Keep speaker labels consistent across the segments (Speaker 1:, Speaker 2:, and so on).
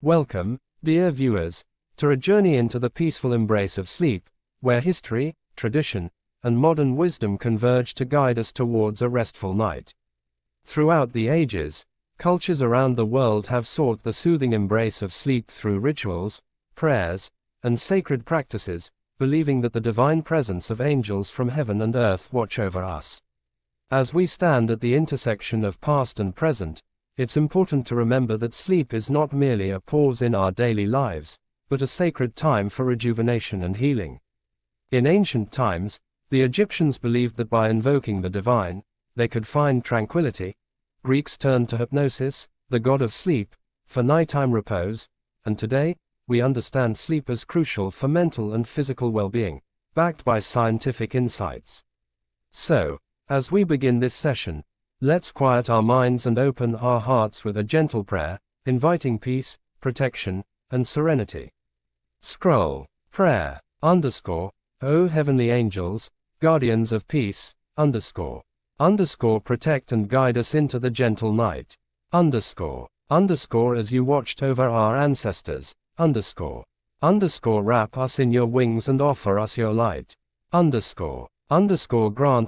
Speaker 1: Welcome, dear viewers, to a journey into the peaceful embrace of sleep, where history, tradition, and modern wisdom converge to guide us towards a restful night. Throughout the ages, cultures around the world have sought the soothing embrace of sleep through rituals, prayers, and sacred practices, believing that the divine presence of angels from heaven and earth watch over us. As we stand at the intersection of past and present, it's important to remember that sleep is not merely a pause in our daily lives, but a sacred time for rejuvenation and healing. In ancient times, the Egyptians believed that by invoking the divine, they could find tranquility. Greeks turned to hypnosis, the god of sleep, for nighttime repose, and today, we understand sleep as crucial for mental and physical well-being, backed by scientific insights. So, as we begin this session, let's quiet our minds and open our hearts with a gentle prayer, inviting peace, protection, and serenity. Scroll. Prayer. O heavenly angels, guardians of peace, protect and guide us into the gentle night. As you watched over our ancestors. Wrap us in your wings and offer us your light. Grant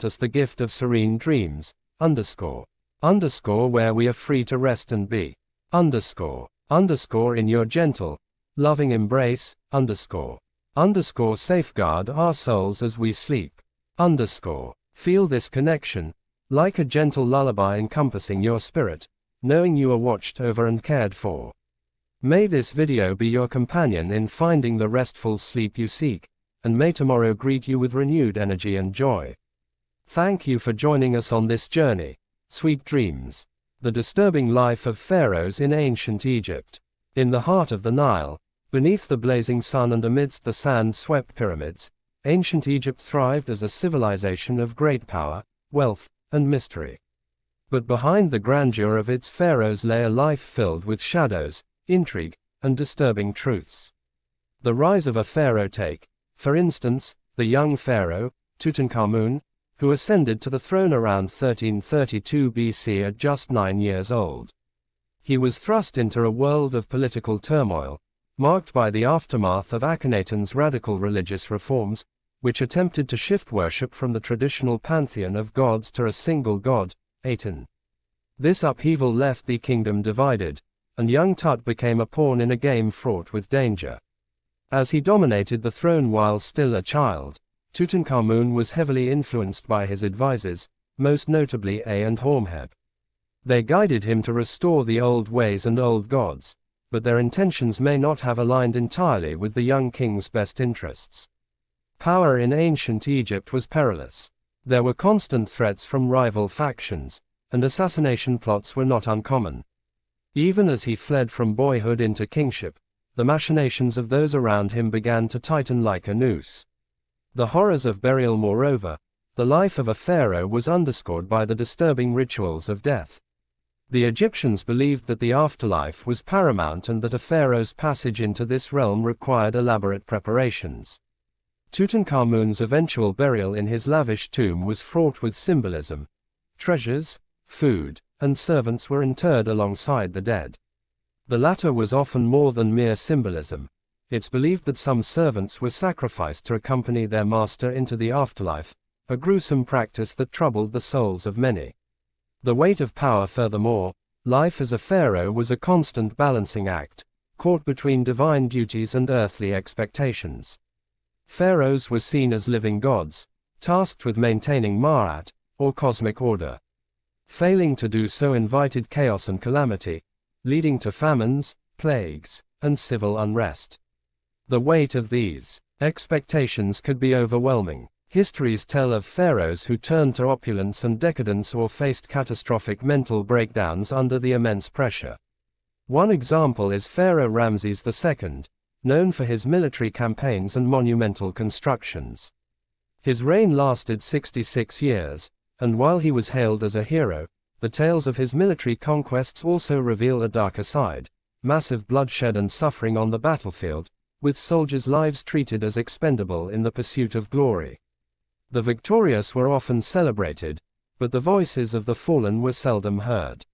Speaker 1: us the gift of serene dreams. Where we are free to rest and be. In your gentle, loving embrace. Safeguard our souls as we sleep. Feel this connection, like a gentle lullaby encompassing your spirit, knowing you are watched over and cared for. May this video be your companion in finding the restful sleep you seek, and may tomorrow greet you with renewed energy and joy. Thank you for joining us on this journey. Sweet dreams. The disturbing life of pharaohs in ancient Egypt. In the heart of the Nile, beneath the blazing sun and amidst the sand-swept pyramids, ancient Egypt thrived as a civilization of great power, wealth, and mystery. But behind the grandeur of its pharaohs lay a life filled with shadows, intrigue, and disturbing truths. The rise of a pharaoh. Take, for instance, the young pharaoh, Tutankhamun, who ascended to the throne around 1332 BC at just 9 years old. He was thrust into a world of political turmoil, marked by the aftermath of Akhenaten's radical religious reforms, which attempted to shift worship from the traditional pantheon of gods to a single god, Aten. This upheaval left the kingdom divided, and young Tut became a pawn in a game fraught with danger. As he dominated the throne while still a child, Tutankhamun was heavily influenced by his advisors, most notably A and Horemheb. They guided him to restore the old ways and old gods, but their intentions may not have aligned entirely with the young king's best interests. Power in ancient Egypt was perilous. There were constant threats from rival factions, and assassination plots were not uncommon. Even as he fled from boyhood into kingship, the machinations of those around him began to tighten like a noose. The horrors of burial. Moreover, the life of a pharaoh was underscored by the disturbing rituals of death. The Egyptians believed that the afterlife was paramount and that a pharaoh's passage into this realm required elaborate preparations. Tutankhamun's eventual burial in his lavish tomb was fraught with symbolism. Treasures, food, and servants were interred alongside the dead. The latter was often more than mere symbolism. It's believed that some servants were sacrificed to accompany their master into the afterlife, a gruesome practice that troubled the souls of many. The weight of power. Furthermore, life as a pharaoh was a constant balancing act, caught between divine duties and earthly expectations. Pharaohs were seen as living gods, tasked with maintaining Ma'at, or cosmic order. Failing to do so invited chaos and calamity, leading to famines, plagues, and civil unrest. The weight of these expectations could be overwhelming. Histories tell of pharaohs who turned to opulence and decadence or faced catastrophic mental breakdowns under the immense pressure. One example is Pharaoh Ramses II, known for his military campaigns and monumental constructions. His reign lasted 66 years, and while he was hailed as a hero, the tales of his military conquests also reveal a darker side: massive bloodshed and suffering on the battlefield, with soldiers' lives treated as expendable in the pursuit of glory. The victorious were often celebrated, but the voices of the fallen were seldom heard.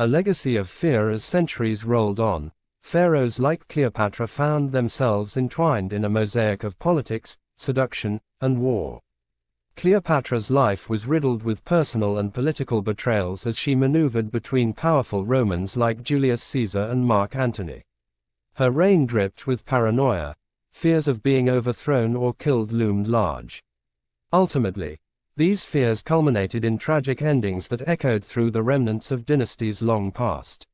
Speaker 1: A legacy of fear as centuries rolled on, pharaohs like Cleopatra found themselves entwined in a mosaic of politics, seduction, and war. Cleopatra's life was riddled with personal and political betrayals as she maneuvered between powerful Romans like Julius Caesar and Mark Antony. Her reign dripped with paranoia. Fears of being overthrown or killed loomed large. Ultimately, these fears culminated in tragic endings that echoed through the remnants of dynasties long past.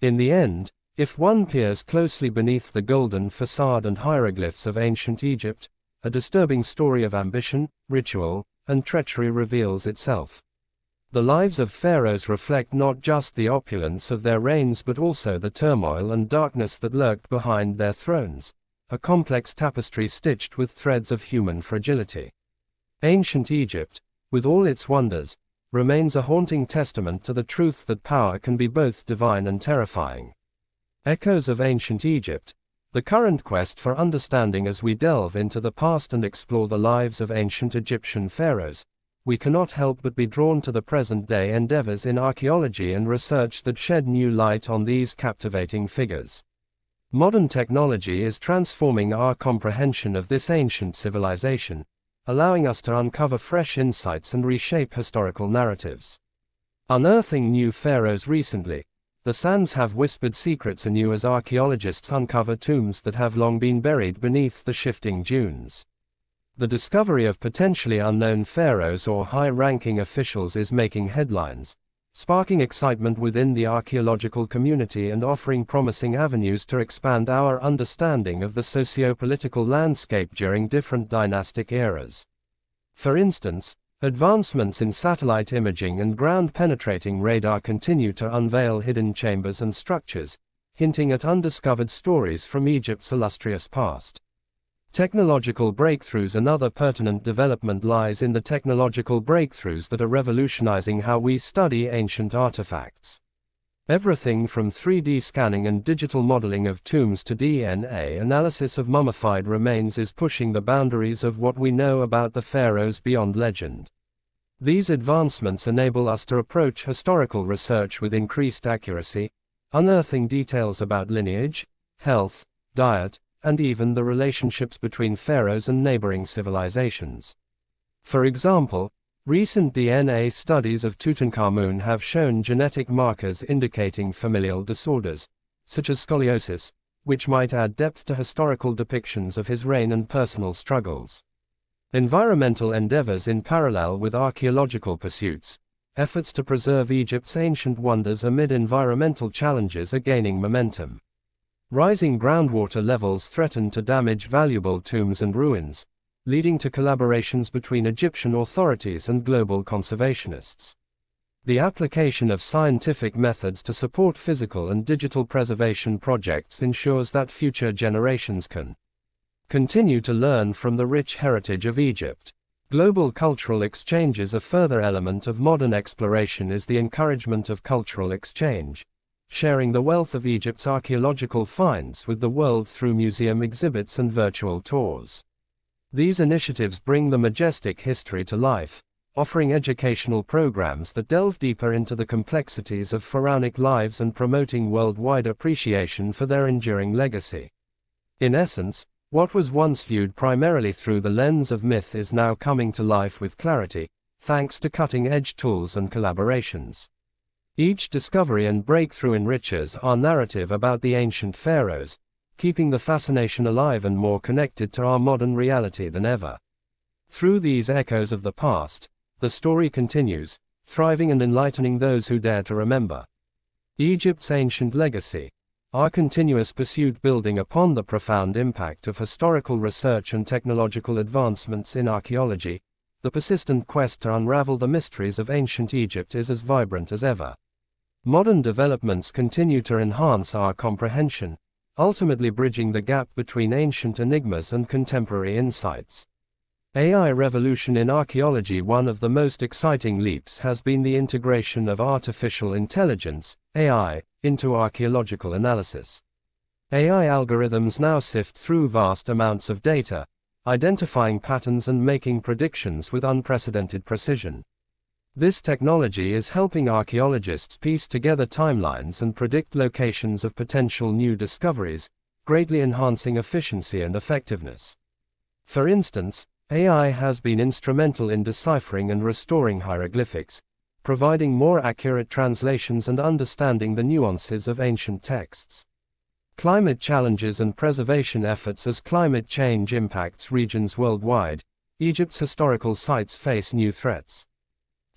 Speaker 1: In the end, if one peers closely beneath the golden facade and hieroglyphs of ancient Egypt, a disturbing story of ambition, ritual, and treachery reveals itself. The lives of pharaohs reflect not just the opulence of their reigns but also the turmoil and darkness that lurked behind their thrones, a complex tapestry stitched with threads of human fragility. Ancient Egypt, with all its wonders, remains a haunting testament to the truth that power can be both divine and terrifying. Echoes of Ancient Egypt, the current quest for understanding. As we delve into the past and explore the lives of ancient Egyptian pharaohs, we cannot help but be drawn to the present-day endeavors in archaeology and research that shed new light on these captivating figures. Modern technology is transforming our comprehension of this ancient civilization, allowing us to uncover fresh insights and reshape historical narratives. Unearthing new pharaohs. Recently, the sands have whispered secrets anew as archaeologists uncover tombs that have long been buried beneath the shifting dunes. The discovery of potentially unknown pharaohs or high-ranking officials is making headlines, sparking excitement within the archaeological community and offering promising avenues to expand our understanding of the socio-political landscape during different dynastic eras. For instance, advancements in satellite imaging and ground-penetrating radar continue to unveil hidden chambers and structures, hinting at undiscovered stories from Egypt's illustrious past. Technological breakthroughs. Another pertinent development lies in the technological breakthroughs that are revolutionizing how we study ancient artifacts. Everything from 3D scanning and digital modeling of tombs to DNA analysis of mummified remains is pushing the boundaries of what we know about the pharaohs beyond legend. These advancements enable us to approach historical research with increased accuracy, unearthing details about lineage, health, diet, and even the relationships between pharaohs and neighboring civilizations. For example, recent DNA studies of Tutankhamun have shown genetic markers indicating familial disorders, such as scoliosis, which might add depth to historical depictions of his reign and personal struggles. Environmental endeavors. In parallel with archaeological pursuits, efforts to preserve Egypt's ancient wonders amid environmental challenges are gaining momentum. Rising groundwater levels threaten to damage valuable tombs and ruins, leading to collaborations between Egyptian authorities and global conservationists. The application of scientific methods to support physical and digital preservation projects ensures that future generations can continue to learn from the rich heritage of Egypt. Global cultural exchanges. A further element of modern exploration is the encouragement of cultural exchange, sharing the wealth of Egypt's archaeological finds with the world through museum exhibits and virtual tours. These initiatives bring the majestic history to life, offering educational programs that delve deeper into the complexities of pharaonic lives and promoting worldwide appreciation for their enduring legacy. In essence, what was once viewed primarily through the lens of myth is now coming to life with clarity, thanks to cutting-edge tools and collaborations. Each discovery and breakthrough enriches our narrative about the ancient pharaohs, keeping the fascination alive and more connected to our modern reality than ever. Through these echoes of the past, the story continues, thriving and enlightening those who dare to remember. Egypt's ancient legacy. Our continuous pursuit building upon the profound impact of historical research and technological advancements in archaeology, the persistent quest to unravel the mysteries of ancient Egypt is as vibrant as ever. Modern developments continue to enhance our comprehension, ultimately bridging the gap between ancient enigmas and contemporary insights. AI revolution in archaeology. One of the most exciting leaps has been the integration of artificial intelligence, AI, into archaeological analysis. AI algorithms now sift through vast amounts of data, identifying patterns and making predictions with unprecedented precision. This technology is helping archaeologists piece together timelines and predict locations of potential new discoveries, greatly enhancing efficiency and effectiveness. For instance, AI has been instrumental in deciphering and restoring hieroglyphics, providing more accurate translations and understanding the nuances of ancient texts. Climate challenges and preservation efforts. As climate change impacts regions worldwide, Egypt's historical sites face new threats.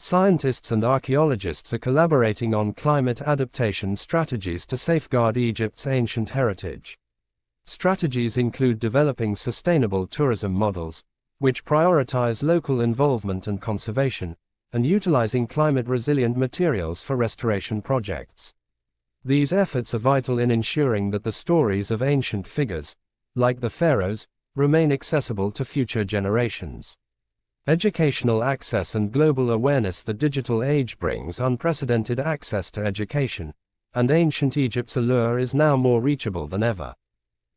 Speaker 1: Scientists and archaeologists are collaborating on climate adaptation strategies to safeguard Egypt's ancient heritage. Strategies include developing sustainable tourism models, which prioritize local involvement and conservation, and utilizing climate-resilient materials for restoration projects. These efforts are vital in ensuring that the stories of ancient figures, like the Pharaohs, remain accessible to future generations. Educational access and global awareness. The digital age brings unprecedented access to education, and ancient Egypt's allure is now more reachable than ever.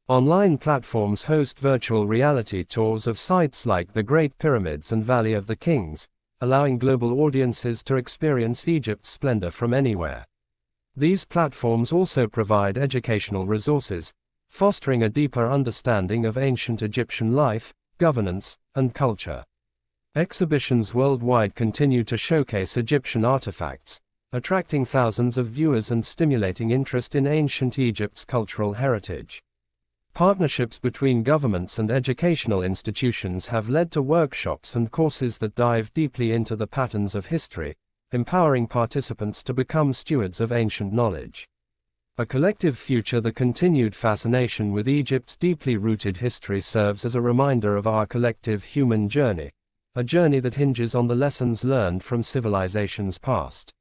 Speaker 1: Online platforms host virtual reality tours of sites like the Great Pyramids and Valley of the Kings, allowing global audiences to experience Egypt's splendor from anywhere. These platforms also provide educational resources, fostering a deeper understanding of ancient Egyptian life, governance, and culture. Exhibitions worldwide continue to showcase Egyptian artifacts, attracting thousands of viewers and stimulating interest in ancient Egypt's cultural heritage. Partnerships between governments and educational institutions have led to workshops and courses that dive deeply into the patterns of history, empowering participants to become stewards of ancient knowledge. A collective future. The continued fascination with Egypt's deeply rooted history serves as a reminder of our collective human journey, a journey that hinges on the lessons learned from civilizations past.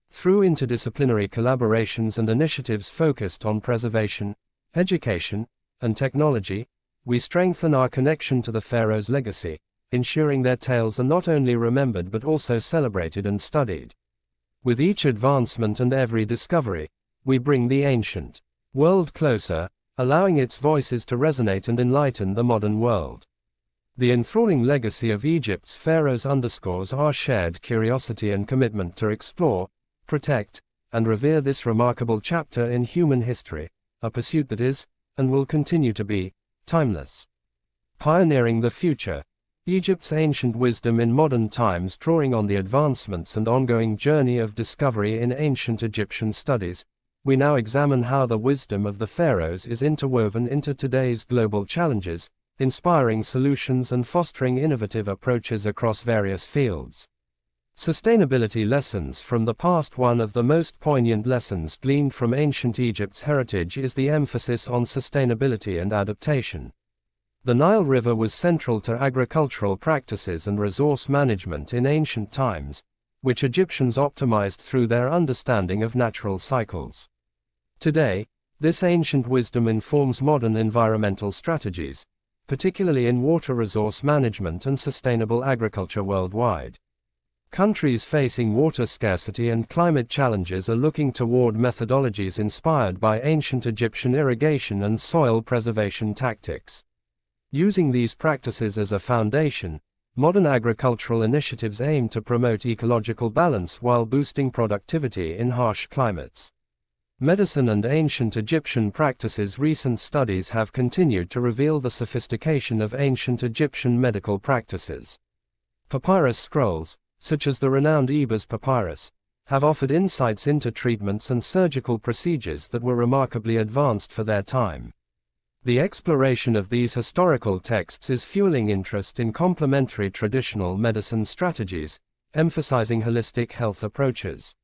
Speaker 1: Through interdisciplinary collaborations and initiatives focused on preservation, education, and technology, we strengthen our connection to the Pharaohs' legacy, ensuring their tales are not only remembered but also celebrated and studied. With each advancement and every discovery, we bring the ancient world closer, allowing its voices to resonate and enlighten the modern world. The enthralling legacy of Egypt's pharaohs underscores our shared curiosity and commitment to explore, protect, and revere this remarkable chapter in human history, a pursuit that is, and will continue to be, timeless. Pioneering the future. Egypt's ancient wisdom in modern times. Drawing on the advancements and ongoing journey of discovery in ancient Egyptian studies, we now examine how the wisdom of the pharaohs is interwoven into today's global challenges, inspiring solutions and fostering innovative approaches across various fields. Sustainability lessons from the past. One of the most poignant lessons gleaned from ancient Egypt's heritage is the emphasis on sustainability and adaptation. The Nile River was central to agricultural practices and resource management in ancient times, which Egyptians optimized through their understanding of natural cycles. Today, this ancient wisdom informs modern environmental strategies, particularly in water resource management and sustainable agriculture worldwide. Countries facing water scarcity and climate challenges are looking toward methodologies inspired by ancient Egyptian irrigation and soil preservation tactics. Using these practices as a foundation, modern agricultural initiatives aim to promote ecological balance while boosting productivity in harsh climates. Medicine and ancient Egyptian practices. Recent studies have continued to reveal the sophistication of ancient Egyptian medical practices. Papyrus scrolls, such as the renowned Ebers papyrus, have offered insights into treatments and surgical procedures that were remarkably advanced for their time. The exploration of these historical texts is fueling interest in complementary traditional medicine strategies, emphasizing holistic health approaches.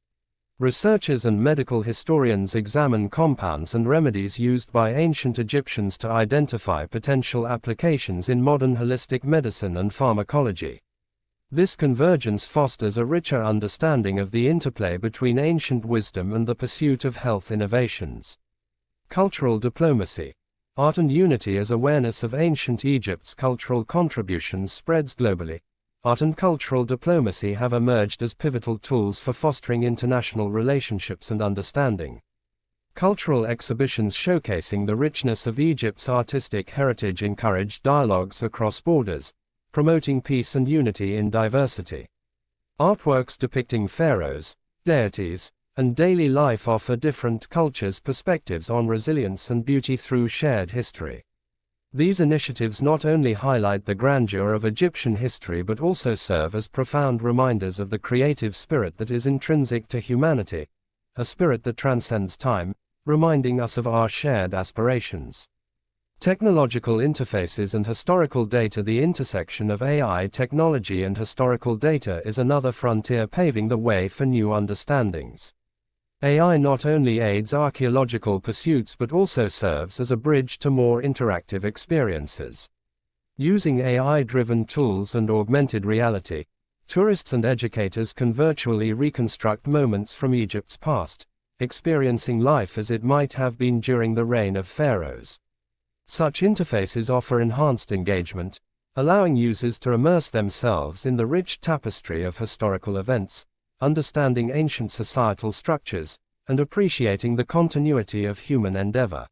Speaker 1: Researchers and medical historians examine compounds and remedies used by ancient Egyptians to identify potential applications in modern holistic medicine and pharmacology. This convergence fosters a richer understanding of the interplay between ancient wisdom and the pursuit of health innovations. Cultural diplomacy. Art and unity. As awareness of ancient Egypt's cultural contributions spreads globally, art and cultural diplomacy have emerged as pivotal tools for fostering international relationships and understanding. Cultural exhibitions showcasing the richness of Egypt's artistic heritage encourage dialogues across borders, promoting peace and unity in diversity. Artworks depicting pharaohs, deities, and daily life offer different cultures' perspectives on resilience and beauty through shared history. These initiatives not only highlight the grandeur of Egyptian history but also serve as profound reminders of the creative spirit that is intrinsic to humanity, a spirit that transcends time, reminding us of our shared aspirations. Technological interfaces and historical data. The intersection of AI technology and historical data is another frontier paving the way for new understandings. AI not only aids archaeological pursuits but also serves as a bridge to more interactive experiences. Using AI-driven tools and augmented reality, tourists and educators can virtually reconstruct moments from Egypt's past, experiencing life as it might have been during the reign of pharaohs. Such interfaces offer enhanced engagement, allowing users to immerse themselves in the rich tapestry of historical events, understanding ancient societal structures, and appreciating the continuity of human endeavor.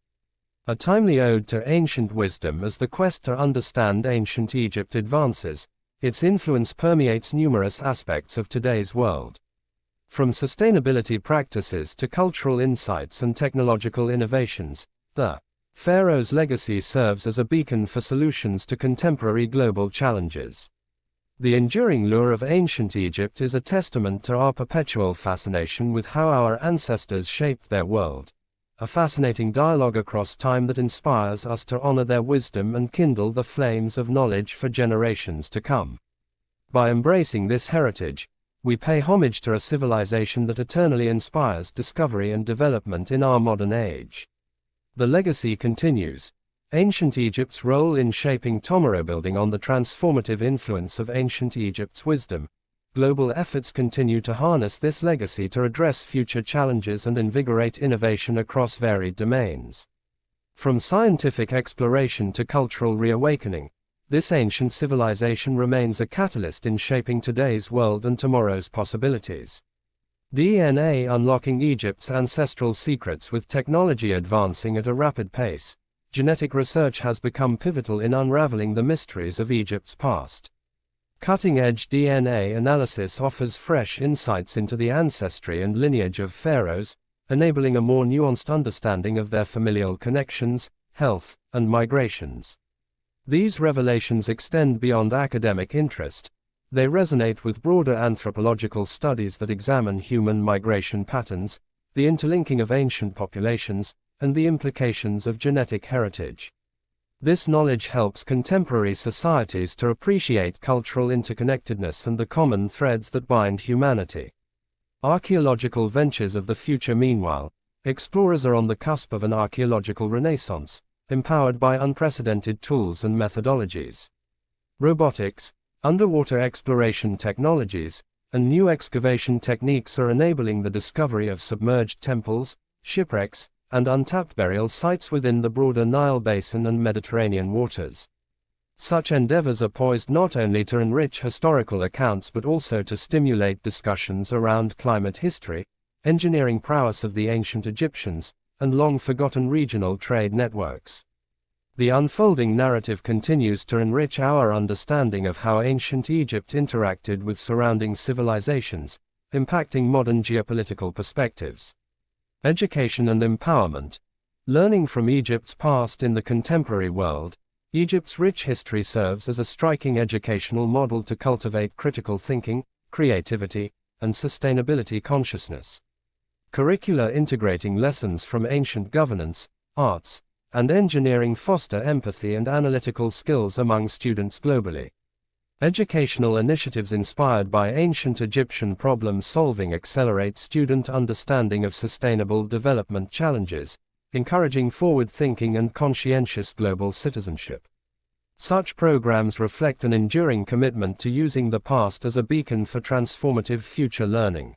Speaker 1: A timely ode to ancient wisdom. As the quest to understand ancient Egypt advances, its influence permeates numerous aspects of today's world. From sustainability practices to cultural insights and technological innovations, the Pharaohs' legacy serves as a beacon for solutions to contemporary global challenges. The enduring lure of ancient Egypt is a testament to our perpetual fascination with how our ancestors shaped their world, a fascinating dialogue across time that inspires us to honor their wisdom and kindle the flames of knowledge for generations to come. By embracing this heritage, we pay homage to a civilization that eternally inspires discovery and development in our modern age. The legacy continues. Ancient Egypt's role in shaping tomorrow. Building on the transformative influence of ancient Egypt's wisdom, global efforts continue to harness this legacy to address future challenges and invigorate innovation across varied domains. From scientific exploration to cultural reawakening, this ancient civilization remains a catalyst in shaping today's world and tomorrow's possibilities. DNA unlocking Egypt's ancestral secrets. With technology advancing at a rapid pace, genetic research has become pivotal in unraveling the mysteries of Egypt's past. Cutting-edge DNA analysis offers fresh insights into the ancestry and lineage of pharaohs, enabling a more nuanced understanding of their familial connections, health, and migrations. These revelations extend beyond academic interest. They resonate with broader anthropological studies that examine human migration patterns, the interlinking of ancient populations, and the implications of genetic heritage. This knowledge helps contemporary societies to appreciate cultural interconnectedness and the common threads that bind humanity. Archaeological ventures of the future. Meanwhile, explorers are on the cusp of an archaeological renaissance, empowered by unprecedented tools and methodologies. Robotics, underwater exploration technologies, and new excavation techniques are enabling the discovery of submerged temples, shipwrecks, and untapped burial sites within the broader Nile Basin and Mediterranean waters. Such endeavors are poised not only to enrich historical accounts but also to stimulate discussions around climate history, engineering prowess of the ancient Egyptians, and long-forgotten regional trade networks. The unfolding narrative continues to enrich our understanding of how ancient Egypt interacted with surrounding civilizations, impacting modern geopolitical perspectives. Education and empowerment. Learning from Egypt's past in the contemporary world, Egypt's rich history serves as a striking educational model to cultivate critical thinking, creativity, and sustainability consciousness. Curricula integrating lessons from ancient governance, arts, and engineering foster empathy and analytical skills among students globally. Educational initiatives inspired by ancient Egyptian problem-solving accelerate student understanding of sustainable development challenges, encouraging forward-thinking and conscientious global citizenship. Such programs reflect an enduring commitment to using the past as a beacon for transformative future learning.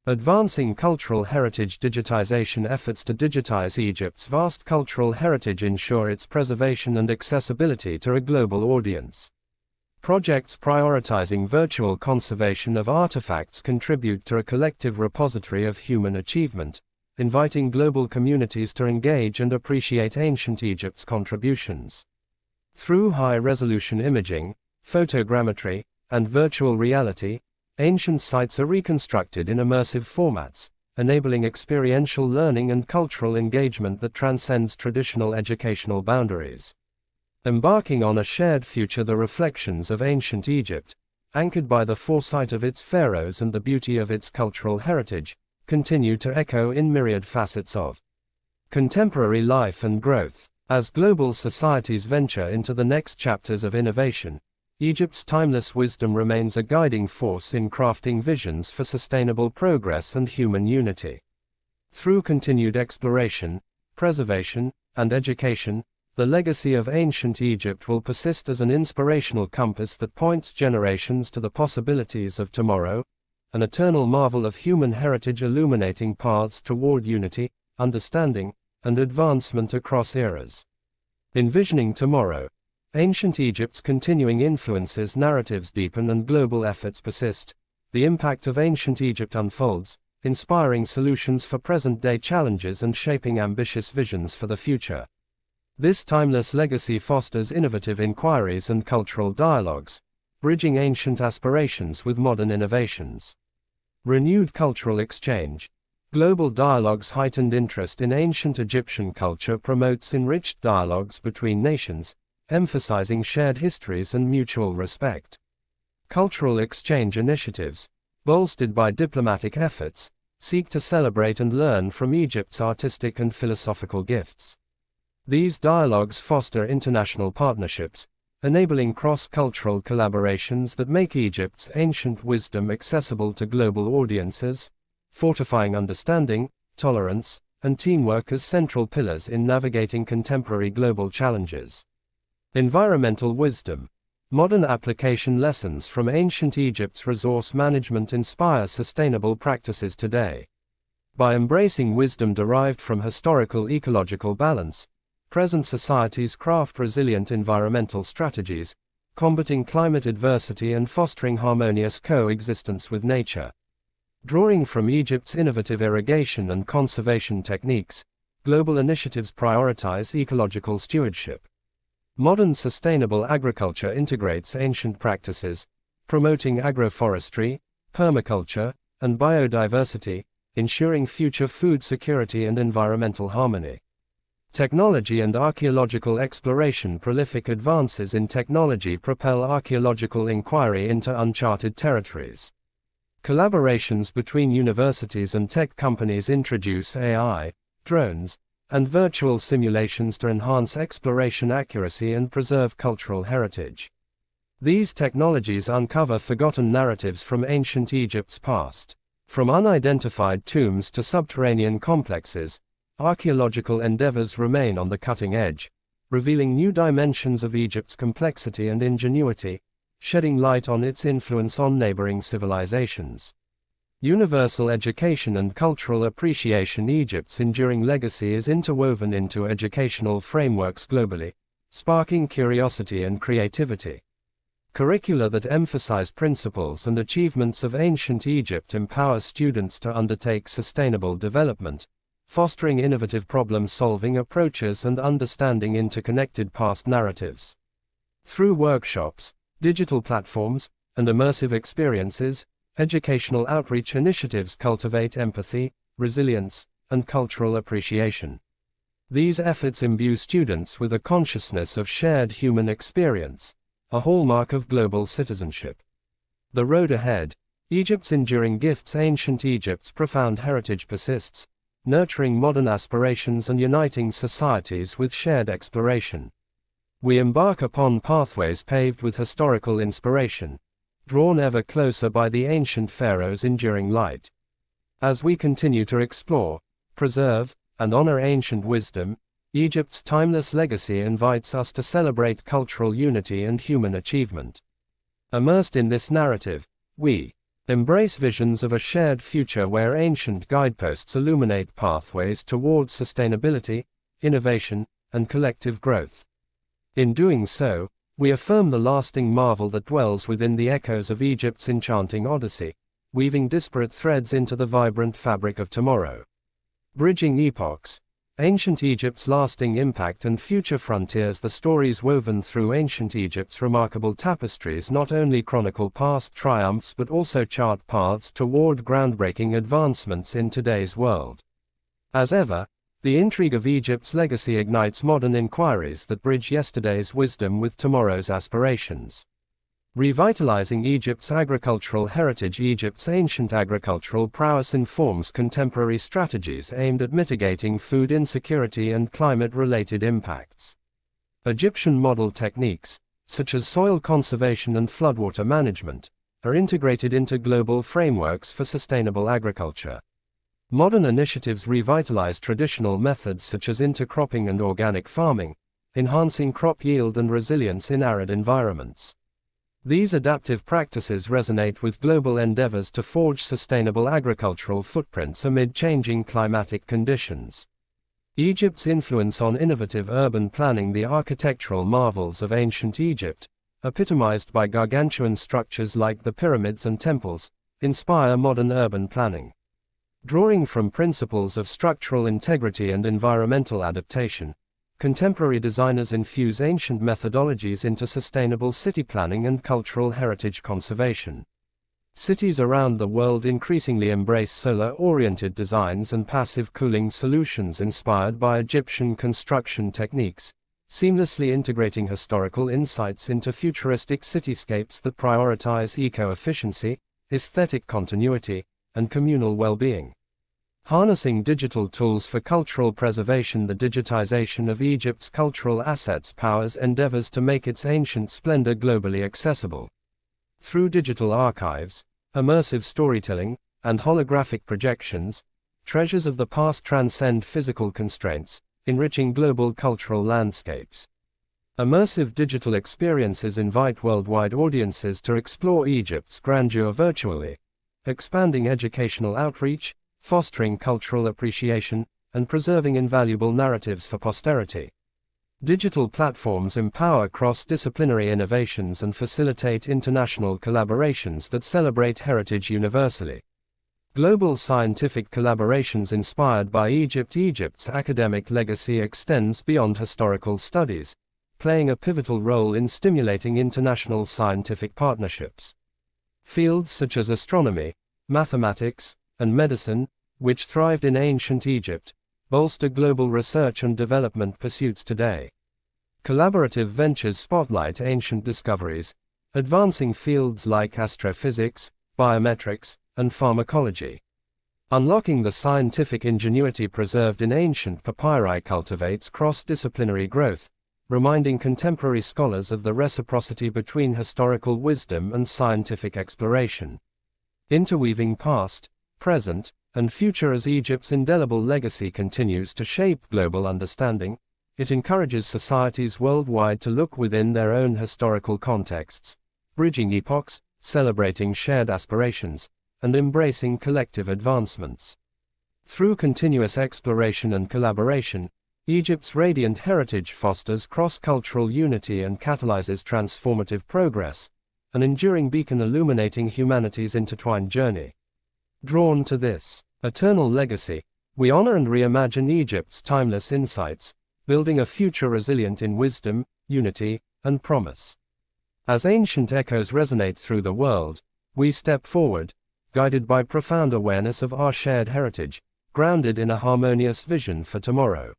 Speaker 1: Advancing cultural heritage. Digitization efforts to digitize Egypt's vast cultural heritage ensure its preservation and accessibility to a global audience. Projects prioritizing virtual conservation of artifacts contribute to a collective repository of human achievement, inviting global communities to engage and appreciate ancient Egypt's contributions. Through high-resolution imaging, photogrammetry, and virtual reality, ancient sites are reconstructed in immersive formats, enabling experiential learning and cultural engagement that transcends traditional educational boundaries. Embarking on a shared future, the reflections of ancient Egypt, anchored by the foresight of its pharaohs and the beauty of its cultural heritage, continue to echo in myriad facets of contemporary life and growth. As global societies venture into the next chapters of innovation, Egypt's timeless wisdom remains a guiding force in crafting visions for sustainable progress and human unity. Through continued exploration, preservation, and education, the legacy of ancient Egypt will persist as an inspirational compass that points generations to the possibilities of tomorrow, an eternal marvel of human heritage illuminating paths toward unity, understanding, and advancement across eras. Envisioning tomorrow, ancient Egypt's continuing influences, narratives deepen, and global efforts persist. The impact of ancient Egypt unfolds, inspiring solutions for present-day challenges and shaping ambitious visions for the future. This timeless legacy fosters innovative inquiries and cultural dialogues, bridging ancient aspirations with modern innovations. Renewed cultural exchange. Global dialogue's heightened interest in ancient Egyptian culture promotes enriched dialogues between nations, emphasizing shared histories and mutual respect. Cultural exchange initiatives, bolstered by diplomatic efforts, seek to celebrate and learn from Egypt's artistic and philosophical gifts. These dialogues foster international partnerships, enabling cross-cultural collaborations that make Egypt's ancient wisdom accessible to global audiences, fortifying understanding, tolerance, and teamwork as central pillars in navigating contemporary global challenges. Environmental wisdom. Modern application lessons from ancient Egypt's resource management inspire sustainable practices today. By embracing wisdom derived from historical ecological balance, present societies craft resilient environmental strategies, combating climate adversity and fostering harmonious coexistence with nature. Drawing from Egypt's innovative irrigation and conservation techniques, global initiatives prioritize ecological stewardship. Modern sustainable agriculture integrates ancient practices, promoting agroforestry, permaculture, and biodiversity, ensuring future food security and environmental harmony. Technology and archaeological exploration. Prolific advances in technology propel archaeological inquiry into uncharted territories. Collaborations between universities and tech companies introduce AI, drones, and virtual simulations to enhance exploration accuracy and preserve cultural heritage. These technologies uncover forgotten narratives from ancient Egypt's past. From unidentified tombs to subterranean complexes, archaeological endeavors remain on the cutting edge, revealing new dimensions of Egypt's complexity and ingenuity, shedding light on its influence on neighboring civilizations. Universal education and cultural appreciation. Egypt's enduring legacy is interwoven into educational frameworks globally, sparking curiosity and creativity. Curricula that emphasize principles and achievements of ancient Egypt empower students to undertake sustainable development, fostering innovative problem-solving approaches and understanding interconnected past narratives. Through workshops, digital platforms, and immersive experiences, educational outreach initiatives cultivate empathy, resilience, and cultural appreciation. These efforts imbue students with a consciousness of shared human experience, a hallmark of global citizenship. The road ahead. Egypt's enduring gifts. Ancient Egypt's profound heritage persists, nurturing modern aspirations and uniting societies with shared exploration. We embark upon pathways paved with historical inspiration, drawn ever closer by the ancient pharaohs' enduring light. As we continue to explore, preserve, and honor ancient wisdom, Egypt's timeless legacy invites us to celebrate cultural unity and human achievement. Immersed in this narrative, we embrace visions of a shared future where ancient guideposts illuminate pathways towards sustainability, innovation, and collective growth. In doing so, we affirm the lasting marvel that dwells within the echoes of Egypt's enchanting Odyssey, weaving disparate threads into the vibrant fabric of tomorrow. Bridging epochs. Ancient Egypt's lasting impact and future frontiers. The stories woven through ancient Egypt's remarkable tapestries not only chronicle past triumphs but also chart paths toward groundbreaking advancements in today's world. As ever, the intrigue of Egypt's legacy ignites modern inquiries that bridge yesterday's wisdom with tomorrow's aspirations. Revitalizing Egypt's agricultural heritage. Egypt's ancient agricultural prowess informs contemporary strategies aimed at mitigating food insecurity and climate-related impacts. Egyptian model techniques, such as soil conservation and floodwater management, are integrated into global frameworks for sustainable agriculture. Modern initiatives revitalize traditional methods such as intercropping and organic farming, enhancing crop yield and resilience in arid environments. These adaptive practices resonate with global endeavors to forge sustainable agricultural footprints amid changing climatic conditions. Egypt's influence on innovative urban planning. The architectural marvels of ancient Egypt, epitomized by gargantuan structures like the pyramids and temples, inspire modern urban planning. Drawing from principles of structural integrity and environmental adaptation, contemporary designers infuse ancient methodologies into sustainable city planning and cultural heritage conservation. Cities around the world increasingly embrace solar-oriented designs and passive cooling solutions inspired by Egyptian construction techniques, seamlessly integrating historical insights into futuristic cityscapes that prioritize eco-efficiency, aesthetic continuity, and communal well-being. Harnessing digital tools for cultural preservation. The digitization of Egypt's cultural assets powers endeavors to make its ancient splendor globally accessible. Through digital archives, immersive storytelling, and holographic projections, treasures of the past transcend physical constraints, enriching global cultural landscapes. Immersive digital experiences invite worldwide audiences to explore Egypt's grandeur virtually, expanding educational outreach, fostering cultural appreciation, and preserving invaluable narratives for posterity. Digital platforms empower cross-disciplinary innovations and facilitate international collaborations that celebrate heritage universally. Global scientific collaborations inspired by Egypt. Egypt's academic legacy extends beyond historical studies, playing a pivotal role in stimulating international scientific partnerships. Fields such as astronomy, mathematics, and medicine, which thrived in ancient Egypt, bolster global research and development pursuits today. Collaborative ventures spotlight ancient discoveries, advancing fields like astrophysics, biometrics, and pharmacology. Unlocking the scientific ingenuity preserved in ancient papyri cultivates cross-disciplinary growth, reminding contemporary scholars of the reciprocity between historical wisdom and scientific exploration. Interweaving past, present, and future. As Egypt's indelible legacy continues to shape global understanding, it encourages societies worldwide to look within their own historical contexts, bridging epochs, celebrating shared aspirations, and embracing collective advancements. Through continuous exploration and collaboration, Egypt's radiant heritage fosters cross-cultural unity and catalyzes transformative progress, an enduring beacon illuminating humanity's intertwined journey. Drawn to this eternal legacy, we honor and reimagine Egypt's timeless insights, building a future resilient in wisdom, unity, and promise. As ancient echoes resonate through the world, we step forward, guided by profound awareness of our shared heritage, grounded in a harmonious vision for tomorrow.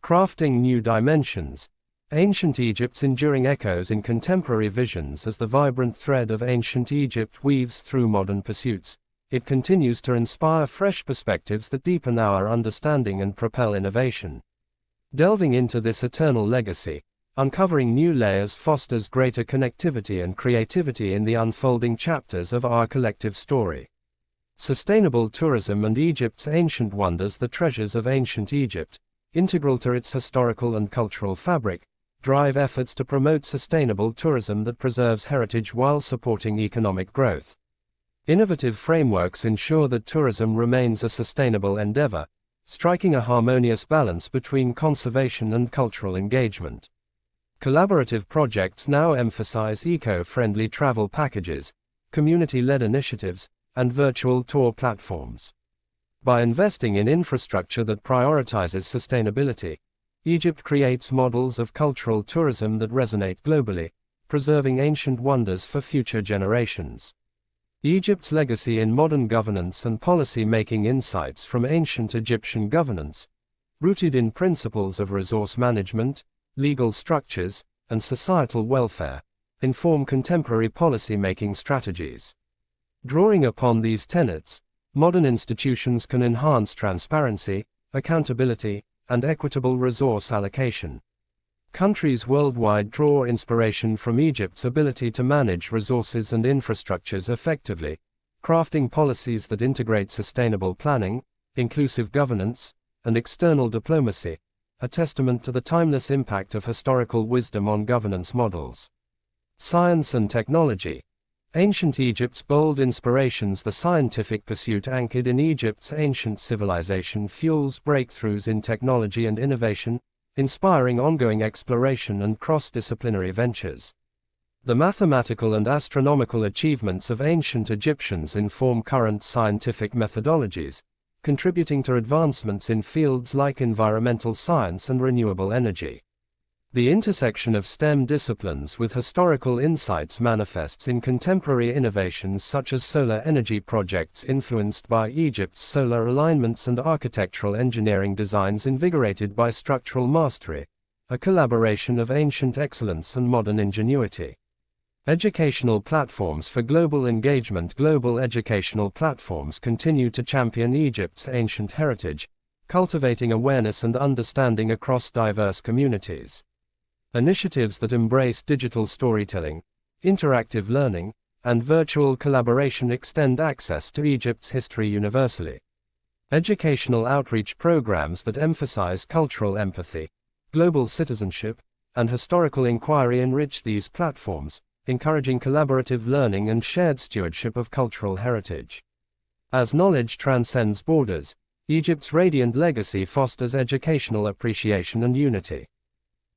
Speaker 1: Crafting new dimensions, ancient Egypt's enduring echoes in contemporary visions. As the vibrant thread of ancient Egypt weaves through modern pursuits, it continues to inspire fresh perspectives that deepen our understanding and propel innovation. Delving into this eternal legacy, uncovering new layers fosters greater connectivity and creativity in the unfolding chapters of our collective story. Sustainable tourism and Egypt's ancient wonders. The treasures of ancient Egypt, integral to its historical and cultural fabric, drive efforts to promote sustainable tourism that preserves heritage while supporting economic growth. Innovative frameworks ensure that tourism remains a sustainable endeavor, striking a harmonious balance between conservation and cultural engagement. Collaborative projects now emphasize eco-friendly travel packages, community-led initiatives, and virtual tour platforms. By investing in infrastructure that prioritizes sustainability, Egypt creates models of cultural tourism that resonate globally, preserving ancient wonders for future generations. Egypt's legacy in modern governance and policy-making insights from ancient Egyptian governance, rooted in principles of resource management, legal structures, and societal welfare, inform contemporary policy-making strategies. Drawing upon these tenets, modern institutions can enhance transparency, accountability, and equitable resource allocation. Countries worldwide draw inspiration from Egypt's ability to manage resources and infrastructures effectively, crafting policies that integrate sustainable planning, inclusive governance, and external diplomacy, a testament to the timeless impact of historical wisdom on governance models. Science and technology. Ancient Egypt's bold inspirations. The scientific pursuit anchored in Egypt's ancient civilization fuels breakthroughs in technology and innovation, inspiring ongoing exploration and cross-disciplinary ventures. The mathematical and astronomical achievements of ancient Egyptians inform current scientific methodologies, contributing to advancements in fields like environmental science and renewable energy. The intersection of STEM disciplines with historical insights manifests in contemporary innovations such as solar energy projects influenced by Egypt's solar alignments and architectural engineering designs invigorated by structural mastery, a collaboration of ancient excellence and modern ingenuity. Educational platforms for global engagement. Global educational platforms continue to champion Egypt's ancient heritage, cultivating awareness and understanding across diverse communities. Initiatives that embrace digital storytelling, interactive learning, and virtual collaboration extend access to Egypt's history universally. Educational outreach programs that emphasize cultural empathy, global citizenship, and historical inquiry enrich these platforms, encouraging collaborative learning and shared stewardship of cultural heritage. As knowledge transcends borders, Egypt's radiant legacy fosters educational appreciation and unity.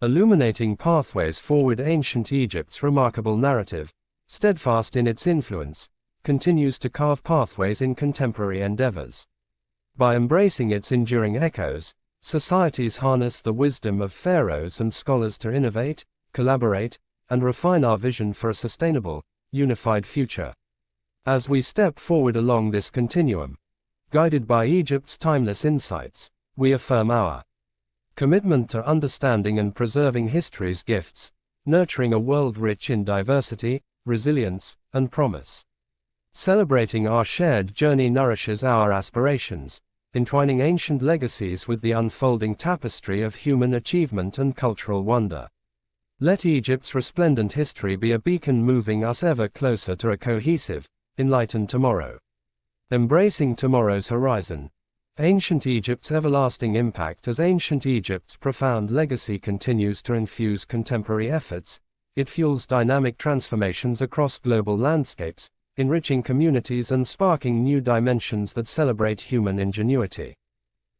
Speaker 1: Illuminating pathways forward. Ancient Egypt's remarkable narrative, steadfast in its influence, continues to carve pathways in contemporary endeavors. By embracing its enduring echoes, societies harness the wisdom of pharaohs and scholars to innovate, collaborate, and refine our vision for a sustainable, unified future. As we step forward along this continuum, guided by Egypt's timeless insights, we affirm our commitment to understanding and preserving history's gifts, nurturing a world rich in diversity, resilience, and promise. Celebrating our shared journey nourishes our aspirations, entwining ancient legacies with the unfolding tapestry of human achievement and cultural wonder. Let Egypt's resplendent history be a beacon moving us ever closer to a cohesive, enlightened tomorrow. Embracing tomorrow's horizon. Ancient Egypt's everlasting impact. As ancient Egypt's profound legacy continues to infuse contemporary efforts, it fuels dynamic transformations across global landscapes, enriching communities and sparking new dimensions that celebrate human ingenuity.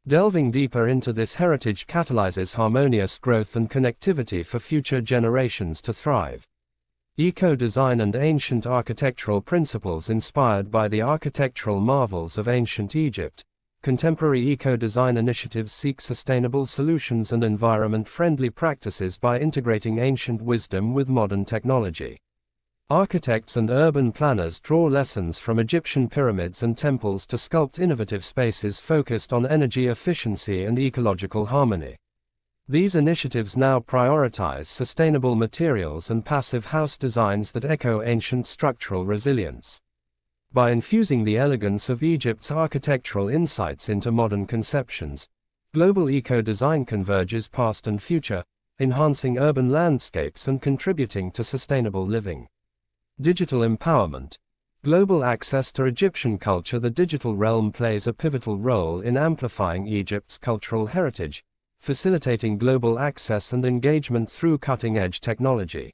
Speaker 1: Delving deeper into this heritage catalyzes harmonious growth and connectivity for future generations to thrive. Eco-design and ancient architectural principles. Inspired by the architectural marvels of ancient Egypt, contemporary eco-design initiatives seek sustainable solutions and environment-friendly practices by integrating ancient wisdom with modern technology. Architects and urban planners draw lessons from Egyptian pyramids and temples to sculpt innovative spaces focused on energy efficiency and ecological harmony. These initiatives now prioritize sustainable materials and passive house designs that echo ancient structural resilience. By infusing the elegance of Egypt's architectural insights into modern conceptions, global eco-design converges past and future, enhancing urban landscapes and contributing to sustainable living. Digital empowerment. Global access to Egyptian culture. The digital realm plays a pivotal role in amplifying Egypt's cultural heritage, facilitating global access and engagement through cutting-edge technology.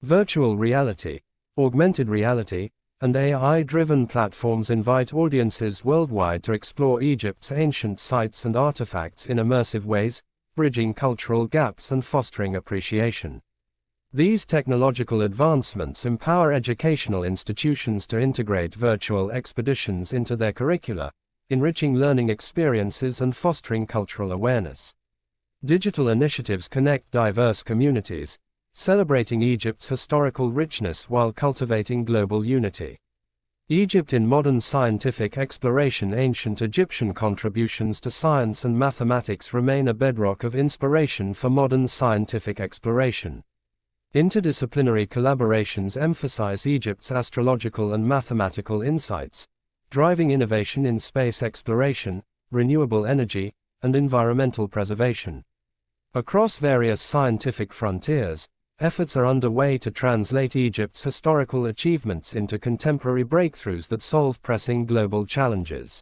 Speaker 1: Virtual reality, augmented reality, and AI-driven platforms invite audiences worldwide to explore Egypt's ancient sites and artifacts in immersive ways, bridging cultural gaps and fostering appreciation. These technological advancements empower educational institutions to integrate virtual expeditions into their curricula, enriching learning experiences and fostering cultural awareness. Digital initiatives connect diverse communities, celebrating Egypt's historical richness while cultivating global unity. Egypt in modern scientific exploration. Ancient Egyptian contributions to science and mathematics remain a bedrock of inspiration for modern scientific exploration. Interdisciplinary collaborations emphasize Egypt's astrological and mathematical insights, driving innovation in space exploration, renewable energy, and environmental preservation. Across various scientific frontiers, efforts are underway to translate Egypt's historical achievements into contemporary breakthroughs that solve pressing global challenges.